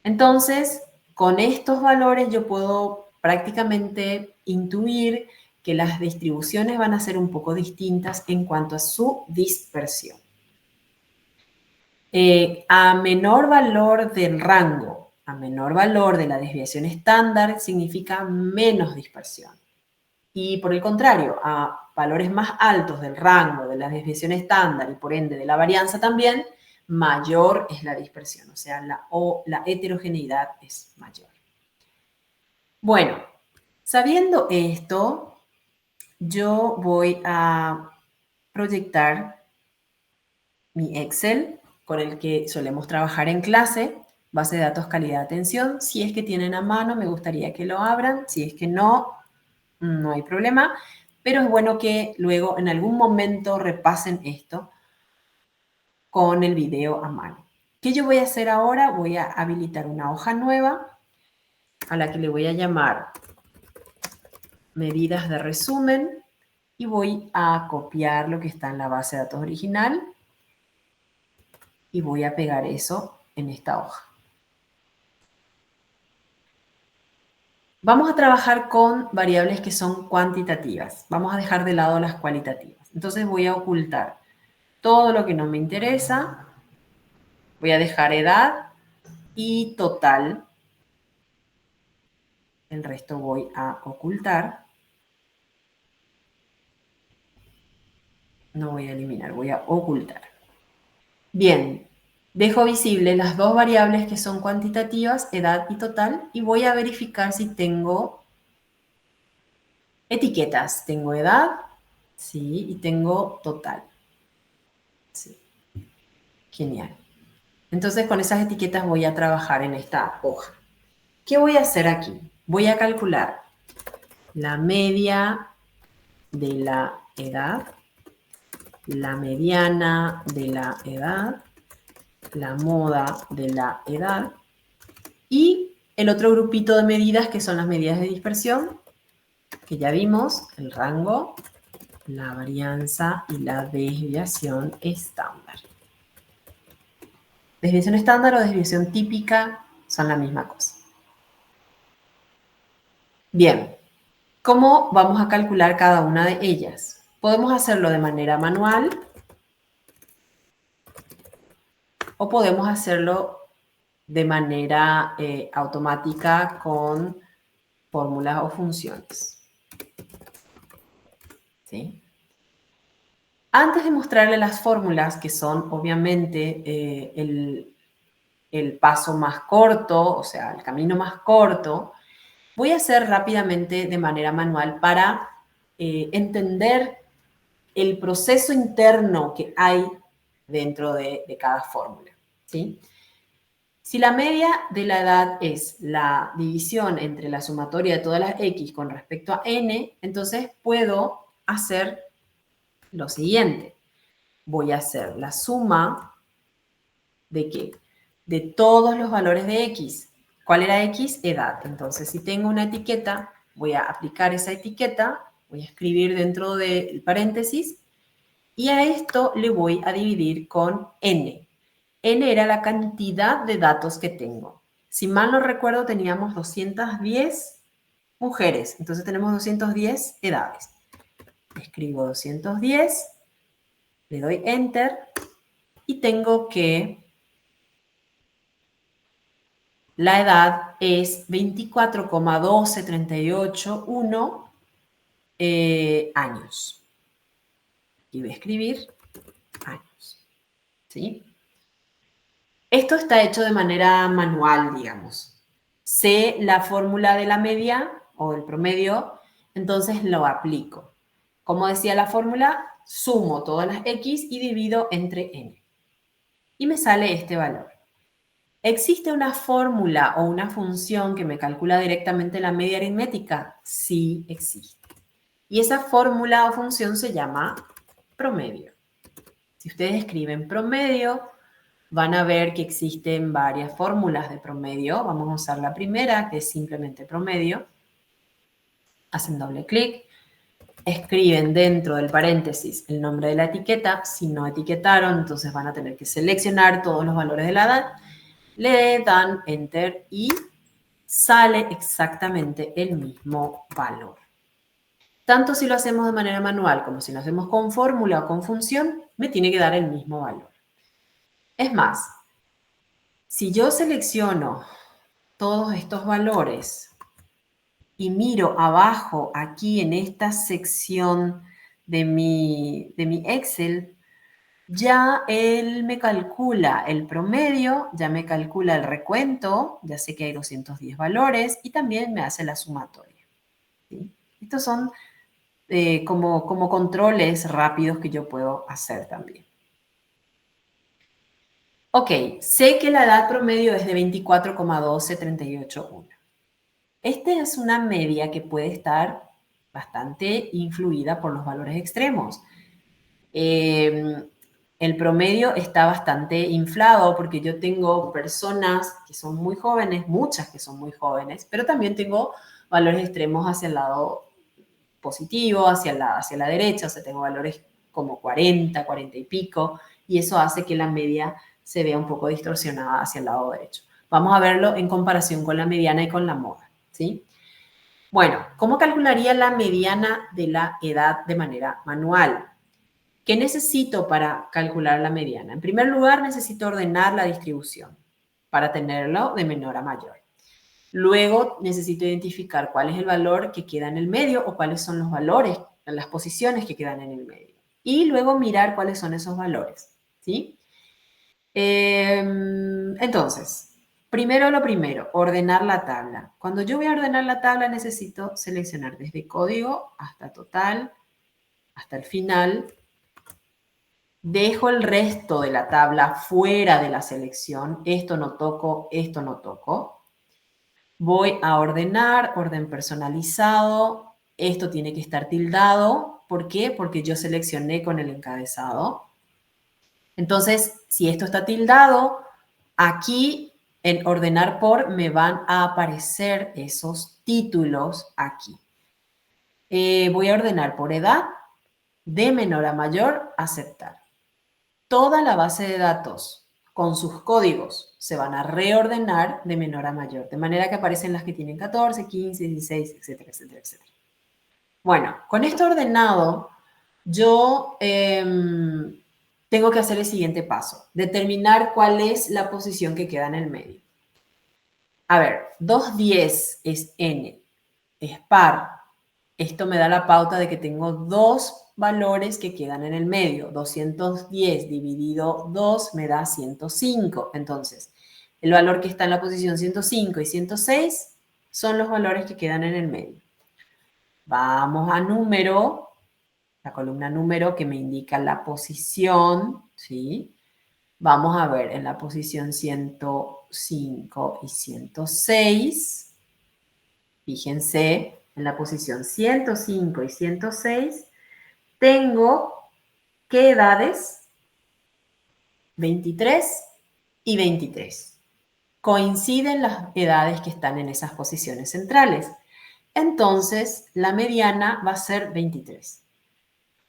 Entonces, con estos valores yo puedo prácticamente intuir que las distribuciones van a ser un poco distintas en cuanto a su dispersión. A menor valor del rango, a menor valor de la desviación estándar, significa menos dispersión. Y por el contrario, a valores más altos del rango de la desviación estándar y por ende de la varianza también, mayor es la dispersión, o sea, la heterogeneidad es mayor. Bueno, sabiendo esto, yo voy a proyectar mi Excel con el que solemos trabajar en clase, base de datos calidad de atención. Si es que tienen a mano, me gustaría que lo abran. Si es que no, no hay problema. Pero es bueno que luego en algún momento repasen esto con el video a mano. ¿Qué yo voy a hacer ahora? Voy a habilitar una hoja nueva a la que le voy a llamar medidas de resumen y voy a copiar lo que está en la base de datos original y voy a pegar eso en esta hoja. Vamos a trabajar con variables que son cuantitativas. Vamos a dejar de lado las cualitativas. Entonces voy a ocultar todo lo que no me interesa. Voy a dejar edad y total. El resto voy a ocultar. No voy a eliminar, voy a ocultar. Bien, dejo visible las dos variables que son cuantitativas, edad y total, y voy a verificar si tengo etiquetas. Tengo edad, sí, y tengo total. Sí, genial. Entonces con esas etiquetas voy a trabajar en esta hoja. ¿Qué voy a hacer aquí? Voy a calcular la media de la edad, la mediana de la edad, la moda de la edad y el otro grupito de medidas que son las medidas de dispersión, que ya vimos, el rango, la varianza y la desviación estándar. Desviación estándar o desviación típica son la misma cosa. Bien, ¿cómo vamos a calcular cada una de ellas? Podemos hacerlo de manera manual o podemos hacerlo de manera automática con fórmulas o funciones. ¿Sí? Antes de mostrarle las fórmulas, que son obviamente el paso más corto, o sea, el camino más corto, voy a hacer rápidamente de manera manual para entender el proceso interno que hay dentro de cada fórmula. ¿Sí? Si la media de la edad es la división entre la sumatoria de todas las x con respecto a n, entonces puedo hacer lo siguiente. Voy a hacer la suma ¿de qué? De todos los valores de x. ¿Cuál era x? Edad. Entonces, si tengo una etiqueta, voy a aplicar esa etiqueta, voy a escribir dentro del paréntesis y a esto le voy a dividir con n. N era la cantidad de datos que tengo. Si mal no recuerdo, teníamos 210 mujeres. Entonces tenemos 210 edades. Escribo 210, le doy Enter y tengo que la edad es 24,12381 años. Y voy a escribir años. ¿Sí? Esto está hecho de manera manual, digamos. Sé la fórmula de la media o del promedio, entonces lo aplico. Como decía la fórmula, sumo todas las x y divido entre n. Y me sale este valor. ¿Existe una fórmula o una función que me calcula directamente la media aritmética? Sí, existe. Y esa fórmula o función se llama promedio. Si ustedes escriben promedio, van a ver que existen varias fórmulas de promedio. Vamos a usar la primera, que es simplemente promedio. Hacen doble clic, escriben dentro del paréntesis el nombre de la etiqueta. Si no etiquetaron, entonces van a tener que seleccionar todos los valores de la edad. Le dan Enter y sale exactamente el mismo valor. Tanto si lo hacemos de manera manual como si lo hacemos con fórmula o con función, me tiene que dar el mismo valor. Es más, si yo selecciono todos estos valores y miro abajo aquí en esta sección de mi Excel, ya él me calcula el promedio, ya me calcula el recuento, ya sé que hay 210 valores y también me hace la sumatoria. ¿Sí? Estos son como controles rápidos que yo puedo hacer también. Ok, sé que la edad promedio es de 24,1238,1. Esta es una media que puede estar bastante influida por los valores extremos. El promedio está bastante inflado porque yo tengo personas que son muy jóvenes, muchas que son muy jóvenes, pero también tengo valores extremos hacia el lado positivo, hacia la derecha, o sea, tengo valores como 40, 40 y pico, y eso hace que la media se vea un poco distorsionada hacia el lado derecho. Vamos a verlo en comparación con la mediana y con la moda, ¿sí? Bueno, ¿cómo calcularía la mediana de la edad de manera manual? ¿Qué necesito para calcular la mediana? En primer lugar, necesito ordenar la distribución para tenerlo de menor a mayor. Luego, necesito identificar cuál es el valor que queda en el medio o cuáles son los valores, las posiciones que quedan en el medio. Y luego mirar cuáles son esos valores, ¿sí? Entonces, primero lo primero, ordenar la tabla. Cuando yo voy a ordenar la tabla, necesito seleccionar desde código hasta total, hasta el final. Dejo el resto de la tabla fuera de la selección. Esto no toco, esto no toco. Voy a ordenar, orden personalizado. Esto tiene que estar tildado. ¿Por qué? Porque yo seleccioné con el encabezado. Entonces, si esto está tildado, aquí en ordenar por me van a aparecer esos títulos aquí. Voy a ordenar por edad, de menor a mayor, aceptar. Toda la base de datos con sus códigos se van a reordenar de menor a mayor, de manera que aparecen las que tienen 14, 15, 16, etcétera, etcétera, etcétera. Bueno, con esto ordenado, yo tengo que hacer el siguiente paso, determinar cuál es la posición que queda en el medio. A ver, 210 es n, es par. Esto me da la pauta de que tengo dos valores que quedan en el medio. 210 dividido 2 me da 105. Entonces, el valor que está en la posición 105 y 106 son los valores que quedan en el medio. Vamos a número, la columna número que me indica la posición, ¿sí? Vamos a ver en la posición 105 y 106. Fíjense, en la posición 105 y 106 tengo ¿qué edades? 23 y 23. Coinciden las edades que están en esas posiciones centrales. Entonces, la mediana va a ser 23.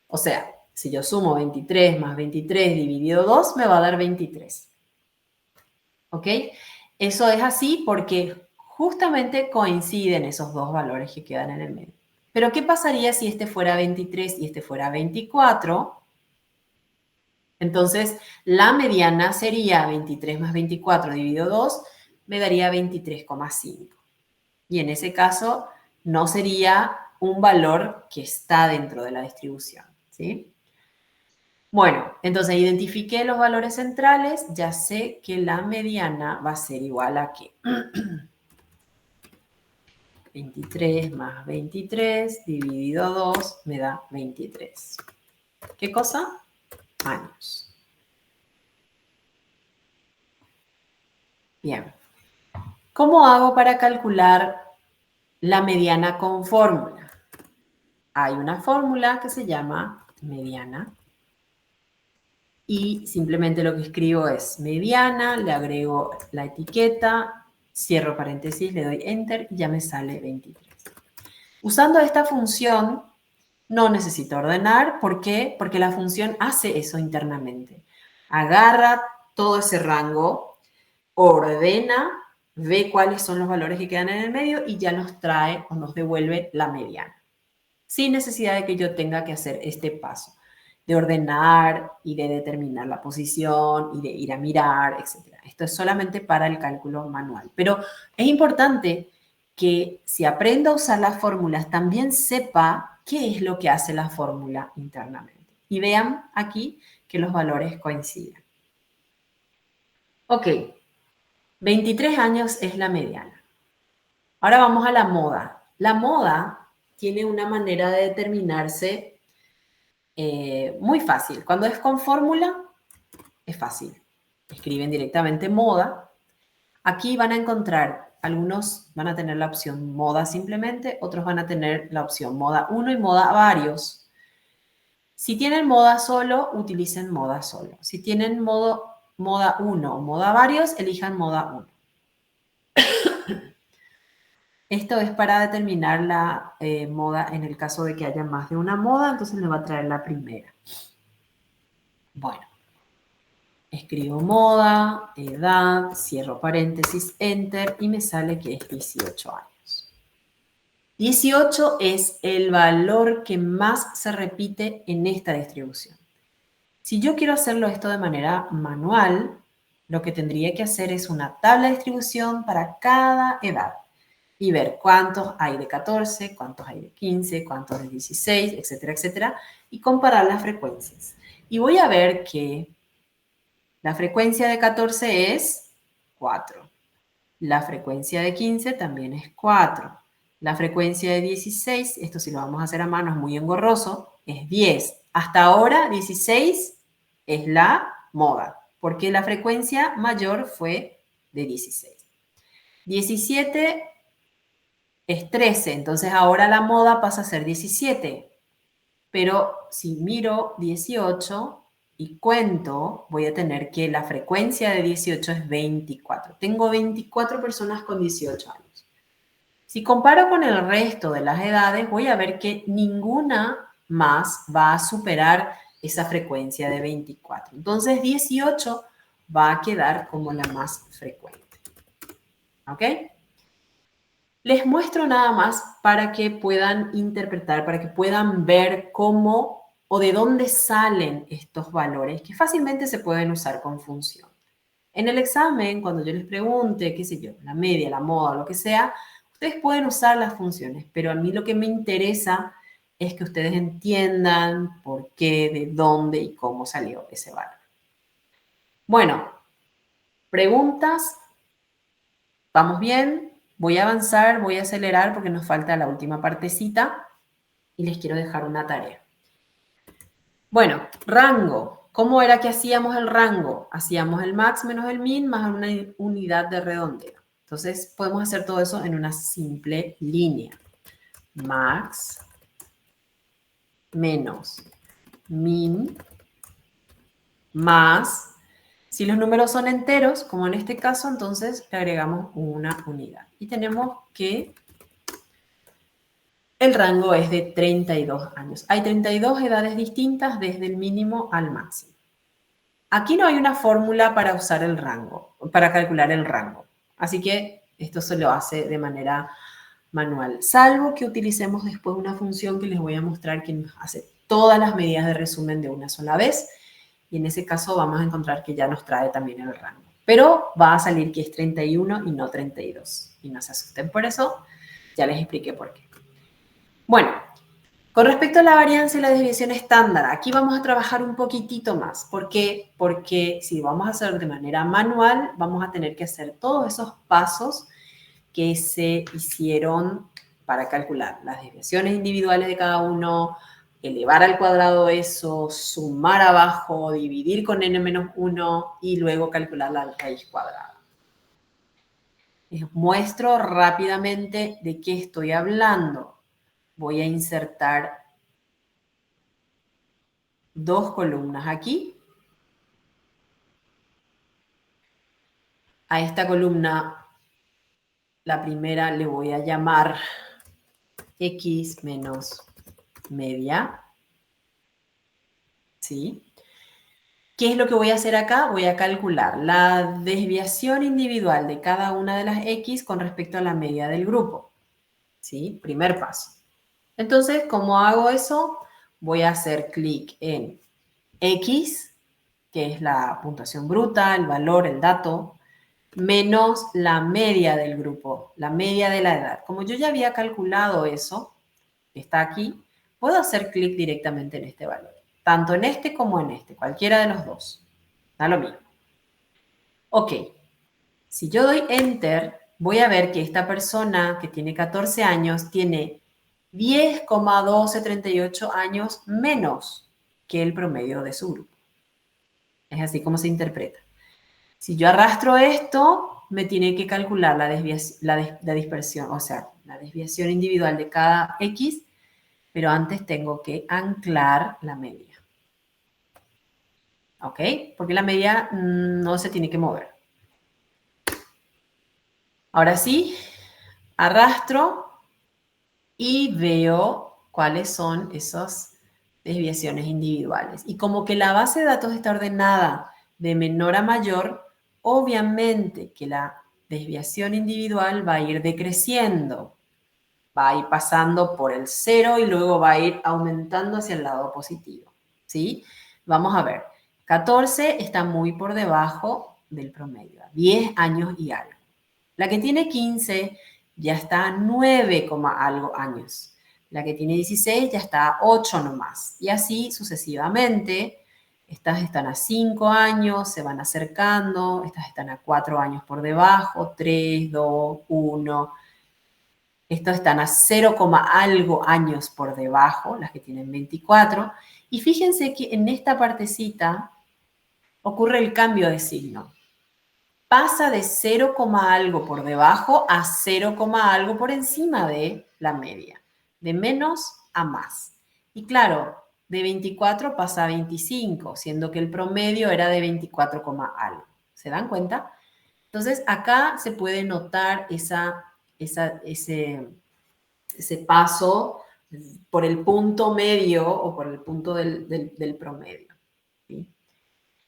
O sea, si yo sumo 23 más 23 dividido 2, me va a dar 23. ¿Ok? Eso es así porque justamente coinciden esos dos valores que quedan en el medio. Pero ¿qué pasaría si este fuera 23 y este fuera 24? Entonces, la mediana sería 23 más 24 dividido 2, me daría 23,5. Y en ese caso, no sería un valor que está dentro de la distribución, ¿sí? Bueno, entonces identifiqué los valores centrales, ya sé que la mediana va a ser igual a ¿qué? 23 más 23 dividido 2 me da 23. ¿Qué cosa? Años. Bien. ¿Cómo hago para calcular la mediana con fórmula? Hay una fórmula que se llama mediana y simplemente lo que escribo es mediana, le agrego la etiqueta, cierro paréntesis, le doy enter y ya me sale 23. Usando esta función no necesito ordenar. ¿Por qué? Porque la función hace eso internamente. Agarra todo ese rango, ordena, ve cuáles son los valores que quedan en el medio y ya nos trae o nos devuelve la mediana. Sin necesidad de que yo tenga que hacer este paso de ordenar y de determinar la posición y de ir a mirar, etc. Esto es solamente para el cálculo manual. Pero es importante que si aprendo a usar las fórmulas, también sepa qué es lo que hace la fórmula internamente. Y vean aquí que los valores coinciden. Ok, 23 años es la mediana. Ahora vamos a la moda. La moda tiene una manera de determinarse muy fácil. Cuando es con fórmula, es fácil. escriben directamente moda. Aquí van a encontrar, algunos van a tener la opción moda simplemente, otros van a tener la opción moda 1 y moda varios. Si tienen moda solo, utilicen moda solo. Si tienen moda 1 o moda varios, elijan moda 1. Esto es para determinar la moda en el caso de que haya más de una moda, entonces le va a traer la primera. Bueno, escribo moda, edad, cierro paréntesis, enter y me sale que es 18 años. 18 es el valor que más se repite en esta distribución. Si yo quiero hacerlo esto de manera manual, lo que tendría que hacer es una tabla de distribución para cada edad y ver cuántos hay de 14, cuántos hay de 15, cuántos de 16, etcétera, etcétera, y comparar las frecuencias. Y voy a ver que la frecuencia de 14 es 4. La frecuencia de 15 también es 4. La frecuencia de 16, esto si lo vamos a hacer a mano es muy engorroso, es 10. Hasta ahora 16 es la moda, porque la frecuencia mayor fue de 16. 17 es 13, entonces ahora la moda pasa a ser 17. Pero si miro 18 y cuento, voy a tener que la frecuencia de 18 es 24. Tengo 24 personas con 18 años. Si comparo con el resto de las edades, voy a ver que ninguna más va a superar esa frecuencia de 24. Entonces 18 va a quedar como la más frecuente. ¿Ok? Les muestro nada más para que puedan interpretar, para que puedan ver cómo o de dónde salen estos valores que fácilmente se pueden usar con función. En el examen, cuando yo les pregunte, qué sé yo, la media, la moda, lo que sea, ustedes pueden usar las funciones, pero a mí lo que me interesa es que ustedes entiendan por qué, de dónde y cómo salió ese valor. Bueno, preguntas. ¿Vamos bien? Voy a avanzar, voy a acelerar porque nos falta la última partecita y les quiero dejar una tarea. Bueno, rango. ¿Cómo era que hacíamos el rango? Hacíamos el max menos el min más una unidad de redondeo. Entonces, podemos hacer todo eso en una simple línea. Max menos min más, si los números son enteros, como en este caso, entonces le agregamos una unidad. Y tenemos que el rango es de 32 años. Hay 32 edades distintas desde el mínimo al máximo. Aquí no hay una fórmula para usar el rango, para calcular el rango. Así que esto se lo hace de manera manual, salvo que utilicemos después una función que les voy a mostrar que nos hace todas las medidas de resumen de una sola vez. Y en ese caso vamos a encontrar que ya nos trae también el rango. Pero va a salir que es 31 y no 32. Y no se asusten por eso, ya les expliqué por qué. Bueno, con respecto a la varianza y la desviación estándar, aquí vamos a trabajar un poquitito más. ¿Por qué? Porque si vamos a hacer de manera manual, vamos a tener que hacer todos esos pasos que se hicieron para calcular las desviaciones individuales de cada uno, elevar al cuadrado eso, sumar abajo, dividir con n-1 y luego calcular la raíz cuadrada. Les muestro rápidamente de qué estoy hablando. Voy a insertar dos columnas aquí. A esta columna, la primera le voy a llamar x menos media. ¿Sí? ¿Qué es lo que voy a hacer acá? Voy a calcular la desviación individual de cada una de las x con respecto a la media del grupo. ¿Sí? Primer paso. Entonces, ¿cómo hago eso? Voy a hacer clic en x, que es la puntuación bruta, el valor, el dato, menos la media del grupo, la media de la edad. Como yo ya había calculado eso, que está aquí, puedo hacer clic directamente en este valor. Tanto en este como en este, cualquiera de los dos. Da lo mismo. Ok, si yo doy Enter, voy a ver que esta persona que tiene 14 años tiene 10,1238 años menos que el promedio de su grupo. Es así como se interpreta. Si yo arrastro esto, me tiene que calcular la dispersión, o sea, la desviación individual de cada X, pero antes tengo que anclar la media. ¿Ok? Porque la media no se tiene que mover. Ahora sí, arrastro y veo cuáles son esas desviaciones individuales. Y como que la base de datos está ordenada de menor a mayor, obviamente que la desviación individual va a ir decreciendo. Va a ir pasando por el 0 y luego va a ir aumentando hacia el lado positivo. ¿Sí? Vamos a ver. 14 está muy por debajo del promedio, 10 años y algo. La que tiene 15 ya está a 9, algo años. La que tiene 16 ya está a 8 nomás. Y así sucesivamente. Estas están a 5 años, se van acercando. Estas están a 4 años por debajo. 3, 2, 1. Estos están a 0, algo años por debajo, las que tienen 24. Y fíjense que en esta partecita ocurre el cambio de signo. Pasa de 0, algo por debajo a 0, algo por encima de la media. De menos a más. Y claro, de 24 pasa a 25, siendo que el promedio era de 24, algo. ¿Se dan cuenta? Entonces, acá se puede notar ese paso por el punto medio o por el punto del promedio. ¿Sí?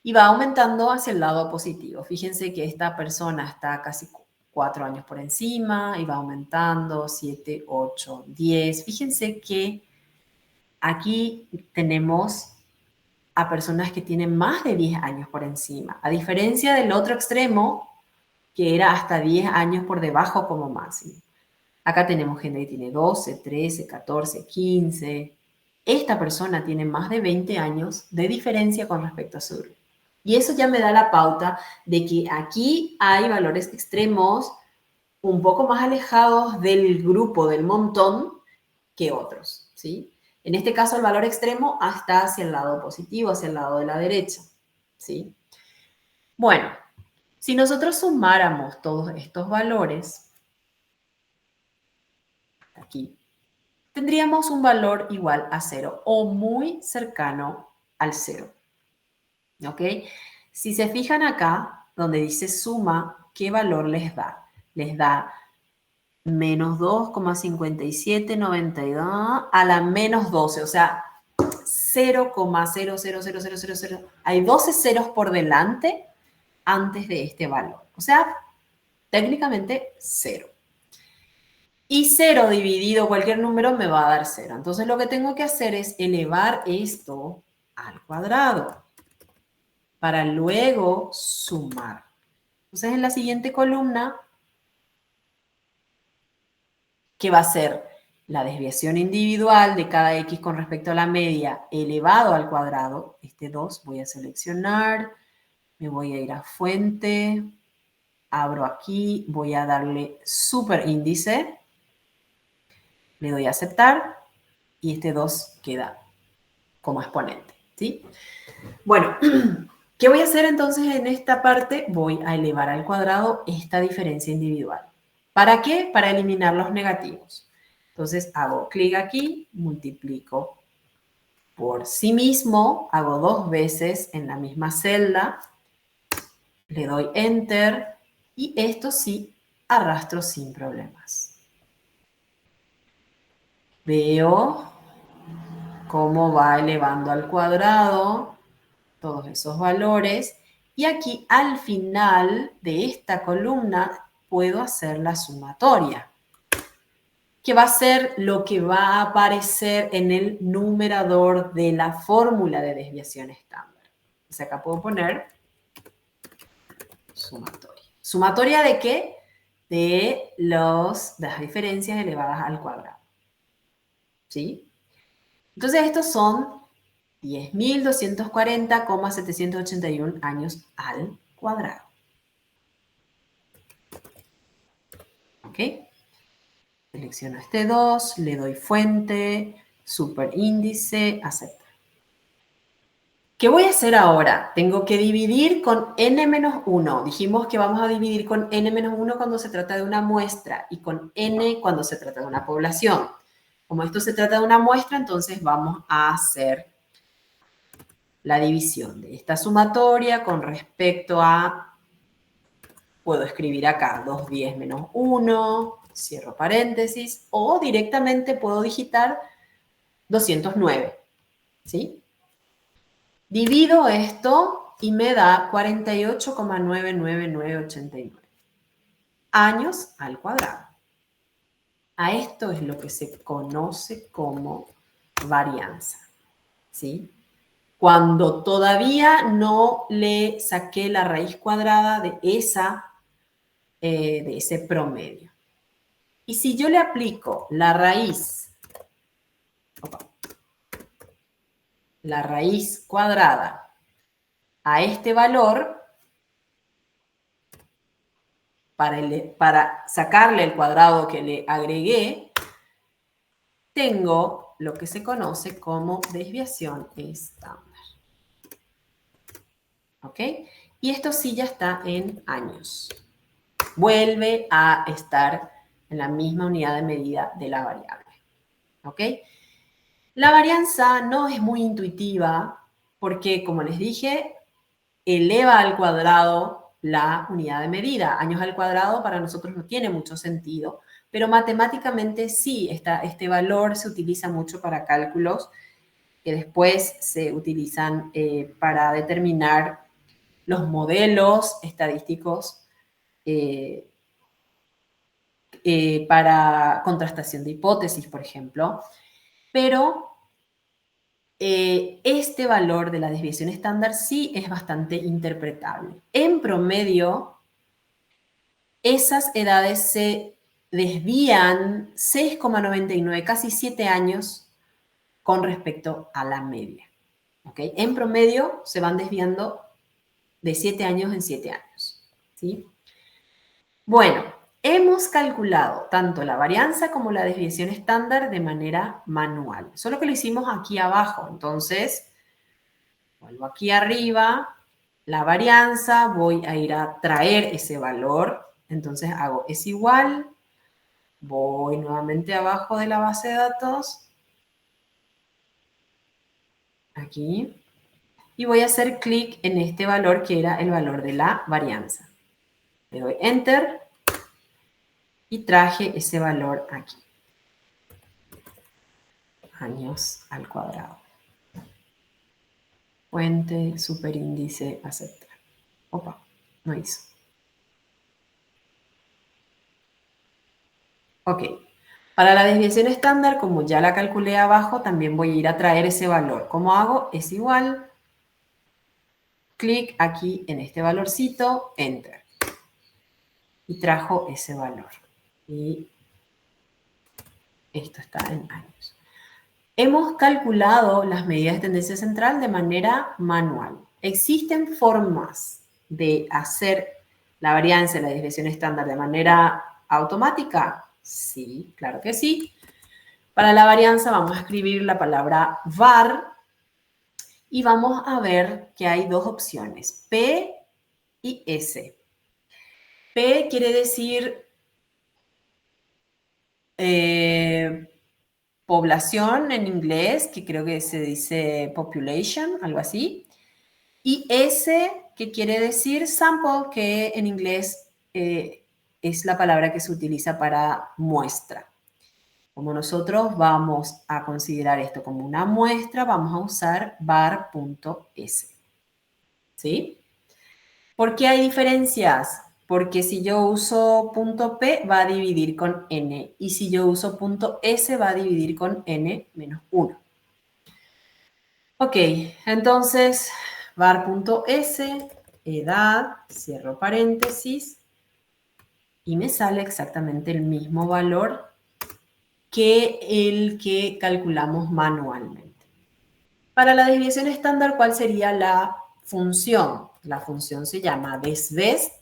Y va aumentando hacia el lado positivo. Fíjense que esta persona está casi 4 años por encima y va aumentando 7, 8, 10. Fíjense que aquí tenemos a personas que tienen más de 10 años por encima, a diferencia del otro extremo, que era hasta 10 años por debajo como máximo. Acá tenemos gente que tiene 12, 13, 14, 15. Esta persona tiene más de 20 años de diferencia con respecto a su grupo. Y eso ya me da la pauta de que aquí hay valores extremos un poco más alejados del grupo, del montón, que otros, ¿sí? En este caso, el valor extremo está hacia el lado positivo, hacia el lado de la derecha, ¿sí? Bueno, si nosotros sumáramos todos estos valores, aquí, tendríamos un valor igual a 0 o muy cercano al 0. ¿Ok? Si se fijan acá, donde dice suma, ¿qué valor les da? Les da menos 2,5792 a la menos 12, o sea, 0,00000. Hay 12 ceros por delante antes de este valor. O sea, técnicamente 0. Y 0 dividido cualquier número me va a dar 0. Entonces lo que tengo que hacer es elevar esto al cuadrado para luego sumar. Entonces en la siguiente columna, que va a ser la desviación individual de cada x con respecto a la media elevado al cuadrado, este 2, voy a seleccionar, me voy a ir a fuente, abro aquí, voy a darle superíndice, le doy a aceptar y este 2 queda como exponente, ¿sí? Bueno, ¿qué voy a hacer entonces en esta parte? Voy a elevar al cuadrado esta diferencia individual. ¿Para qué? Para eliminar los negativos. Entonces hago clic aquí, multiplico por sí mismo, hago 2 veces en la misma celda, le doy Enter y esto sí arrastro sin problemas. Veo cómo va elevando al cuadrado todos esos valores y aquí al final de esta columna puedo hacer la sumatoria, que va a ser lo que va a aparecer en el numerador de la fórmula de desviación estándar. Entonces acá puedo poner sumatoria. ¿Sumatoria de qué? De las diferencias elevadas al cuadrado. ¿Sí? Entonces estos son 10.240,781 años al cuadrado. ¿Ok? Selecciono este 2, le doy fuente, superíndice, aceptar. ¿Qué voy a hacer ahora? Tengo que dividir con n-1. Dijimos que vamos a dividir con n-1 cuando se trata de una muestra y con n cuando se trata de una población. Como esto se trata de una muestra, entonces vamos a hacer la división de esta sumatoria con respecto a, puedo escribir acá 210 menos 1, cierro paréntesis, o directamente puedo digitar 209, ¿sí? Divido esto y me da 48,99989 años al cuadrado. A esto es lo que se conoce como varianza, ¿sí? Cuando todavía no le saqué la raíz cuadrada de ese promedio. Y si yo le aplico la raíz cuadrada a este valor, para sacarle el cuadrado que le agregué, tengo lo que se conoce como desviación estándar. ¿Ok? Y esto sí ya está en años. Vuelve a estar en la misma unidad de medida de la variable. ¿Ok? La varianza no es muy intuitiva porque, como les dije, eleva al cuadrado la unidad de medida. Años al cuadrado para nosotros no tiene mucho sentido, pero matemáticamente sí, este valor se utiliza mucho para cálculos que después se utilizan para determinar los modelos estadísticos para contrastación de hipótesis, por ejemplo. Pero este valor de la desviación estándar sí es bastante interpretable. En promedio, esas edades se desvían 6,99, casi 7 años con respecto a la media. ¿Okay? En promedio se van desviando de 7 años en 7 años. ¿Sí? Bueno, hemos calculado tanto la varianza como la desviación estándar de manera manual. Solo que lo hicimos aquí abajo. Entonces, vuelvo aquí arriba, la varianza, voy a ir a traer ese valor. Entonces hago es igual, voy nuevamente abajo de la base de datos, aquí, y voy a hacer clic en este valor que era el valor de la varianza. Le doy Enter y traje ese valor aquí. Años al cuadrado. Fuente, superíndice, aceptar. Opa, no hizo. Ok. Para la desviación estándar, como ya la calculé abajo, también voy a ir a traer ese valor. ¿Cómo hago? Es igual. Clic aquí en este valorcito, Enter. Y trajo ese valor. Y esto está en años. Hemos calculado las medidas de tendencia central de manera manual. ¿Existen formas de hacer la varianza de la desviación estándar de manera automática? Sí, claro que sí. Para la varianza vamos a escribir la palabra var y vamos a ver que hay dos opciones, P y S. P quiere decir población en inglés, que creo que se dice population, algo así. Y S, que quiere decir sample, que en inglés es la palabra que se utiliza para muestra. Como nosotros vamos a considerar esto como una muestra, vamos a usar var.s. ¿Sí? ¿Por qué hay diferencias? Porque si yo uso .p va a dividir con n y si yo uso .s va a dividir con n menos 1. Ok, entonces var.s, edad, cierro paréntesis y me sale exactamente el mismo valor que el que calculamos manualmente. Para la desviación estándar, ¿cuál sería la función? La función se llama desvest,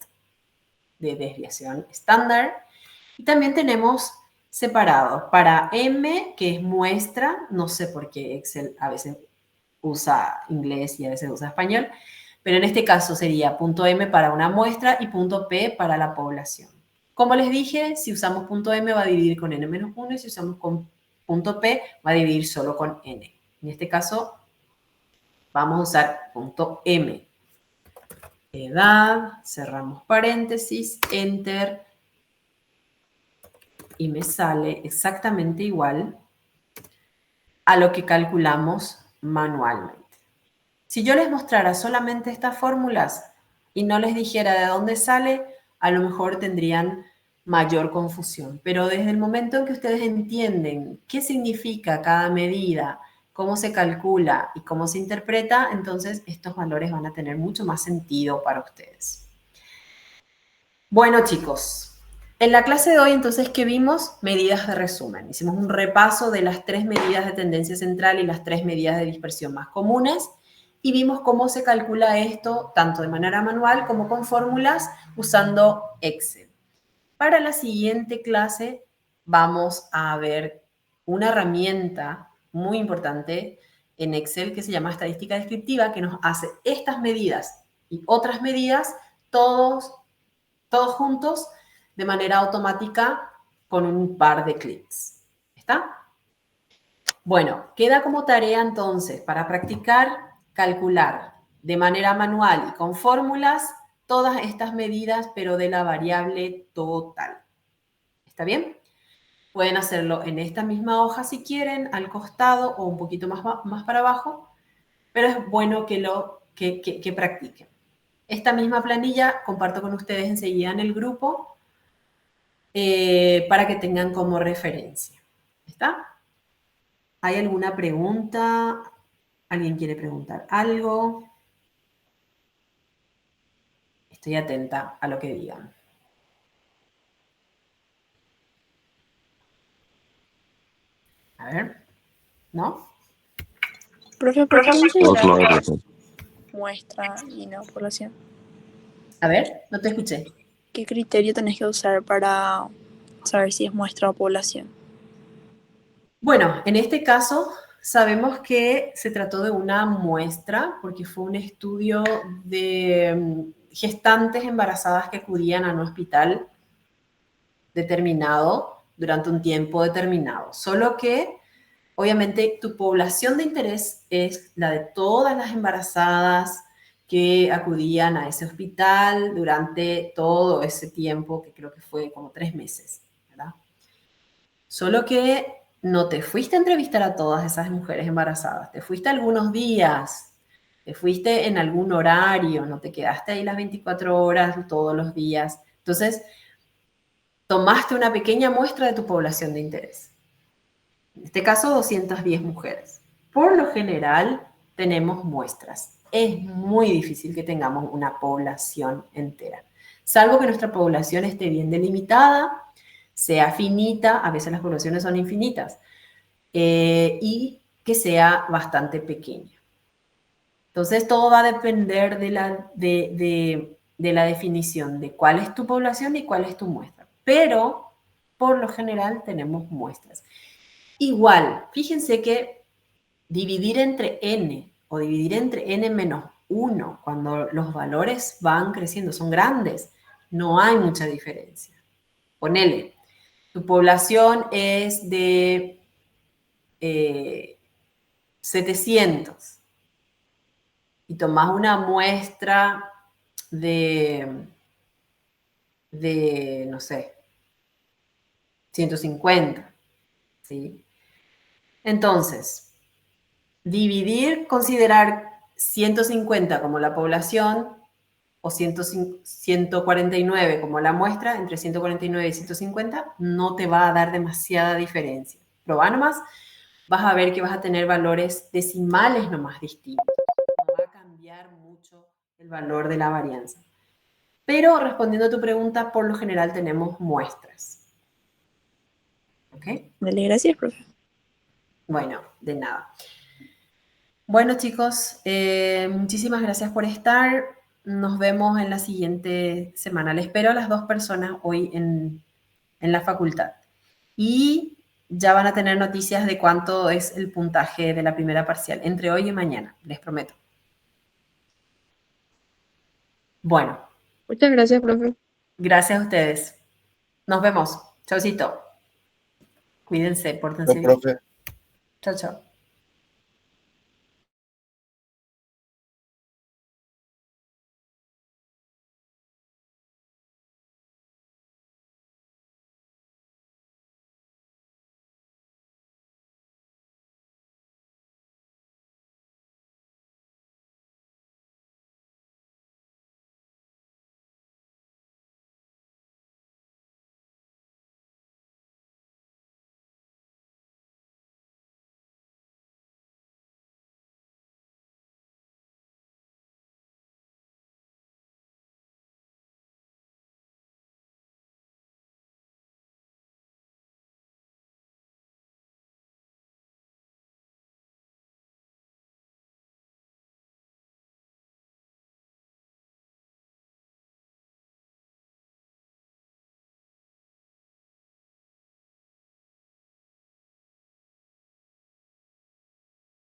de desviación estándar. Y también tenemos separados para M, que es muestra, no sé por qué Excel a veces usa inglés y a veces usa español, pero en este caso sería punto M para una muestra y punto P para la población. Como les dije, si usamos punto M va a dividir con n-1 y si usamos con punto P va a dividir solo con n. En este caso vamos a usar punto M. Edad, cerramos paréntesis, enter, y me sale exactamente igual a lo que calculamos manualmente. Si yo les mostrara solamente estas fórmulas y no les dijera de dónde sale, a lo mejor tendrían mayor confusión. Pero desde el momento en que ustedes entienden qué significa cada medida, cómo se calcula y cómo se interpreta, entonces estos valores van a tener mucho más sentido para ustedes. Bueno, chicos, en la clase de hoy, entonces, ¿qué vimos? Medidas de resumen. Hicimos un repaso de las 3 medidas de tendencia central y las 3 medidas de dispersión más comunes y vimos cómo se calcula esto tanto de manera manual como con fórmulas usando Excel. Para la siguiente clase vamos a ver una herramienta muy importante en Excel que se llama estadística descriptiva, que nos hace estas medidas y otras medidas todos juntos de manera automática con un par de clics. ¿Está? Bueno, queda como tarea entonces para practicar calcular de manera manual y con fórmulas todas estas medidas, pero de la variable total. ¿Está bien? Pueden hacerlo en esta misma hoja si quieren, al costado o un poquito más para abajo, pero es bueno que practiquen. Esta misma planilla comparto con ustedes enseguida en el grupo para que tengan como referencia. ¿Está? ¿Hay alguna pregunta? ¿Alguien quiere preguntar algo? Estoy atenta a lo que digan. A ver, ¿no? Profe, ¿por qué Todo considerar claro, profe. muestra y no población? A ver, no te escuché. ¿Qué criterio tenés que usar para saber si es muestra o población? Bueno, en este caso sabemos que se trató de una muestra porque fue un estudio de gestantes embarazadas que acudían a un hospital determinado durante un tiempo determinado. Solo que, obviamente, tu población de interés es la de todas las embarazadas que acudían a ese hospital durante todo ese tiempo, que creo que fue como 3 meses, ¿verdad? Solo que no te fuiste a entrevistar a todas esas mujeres embarazadas, te fuiste algunos días, te fuiste en algún horario, no te quedaste ahí las 24 horas todos los días. Entonces, tomaste una pequeña muestra de tu población de interés. En este caso, 210 mujeres. Por lo general, tenemos muestras. Es muy difícil que tengamos una población entera, salvo que nuestra población esté bien delimitada, sea finita, a veces las poblaciones son infinitas, y que sea bastante pequeña. Entonces, todo va a depender de la definición de cuál es tu población y cuál es tu muestra. Pero, por lo general, tenemos muestras. Igual, fíjense que dividir entre n o dividir entre n menos 1, cuando los valores van creciendo, son grandes, no hay mucha diferencia. Ponele, tu población es de 700 y tomás una muestra no sé, 150, ¿sí? Entonces, considerar 150 como la población o 149 como la muestra, entre 149 y 150, no te va a dar demasiada diferencia. Probá nomás, vas a ver que vas a tener valores decimales nomás distintos. No va a cambiar mucho el valor de la varianza. Pero respondiendo a tu pregunta, por lo general tenemos muestras. ¿Ok? Dale, gracias, profe. Bueno, de nada. Bueno, chicos, muchísimas gracias por estar. Nos vemos en la siguiente semana. Les espero a las 2 personas hoy en la facultad. Y ya van a tener noticias de cuánto es el puntaje de la primera parcial, entre hoy y mañana, les prometo. Bueno, Muchas gracias, profe. gracias a ustedes. Nos vemos. Chaucito. Cuídense, No, pórtense bien. profe. Chao, chao.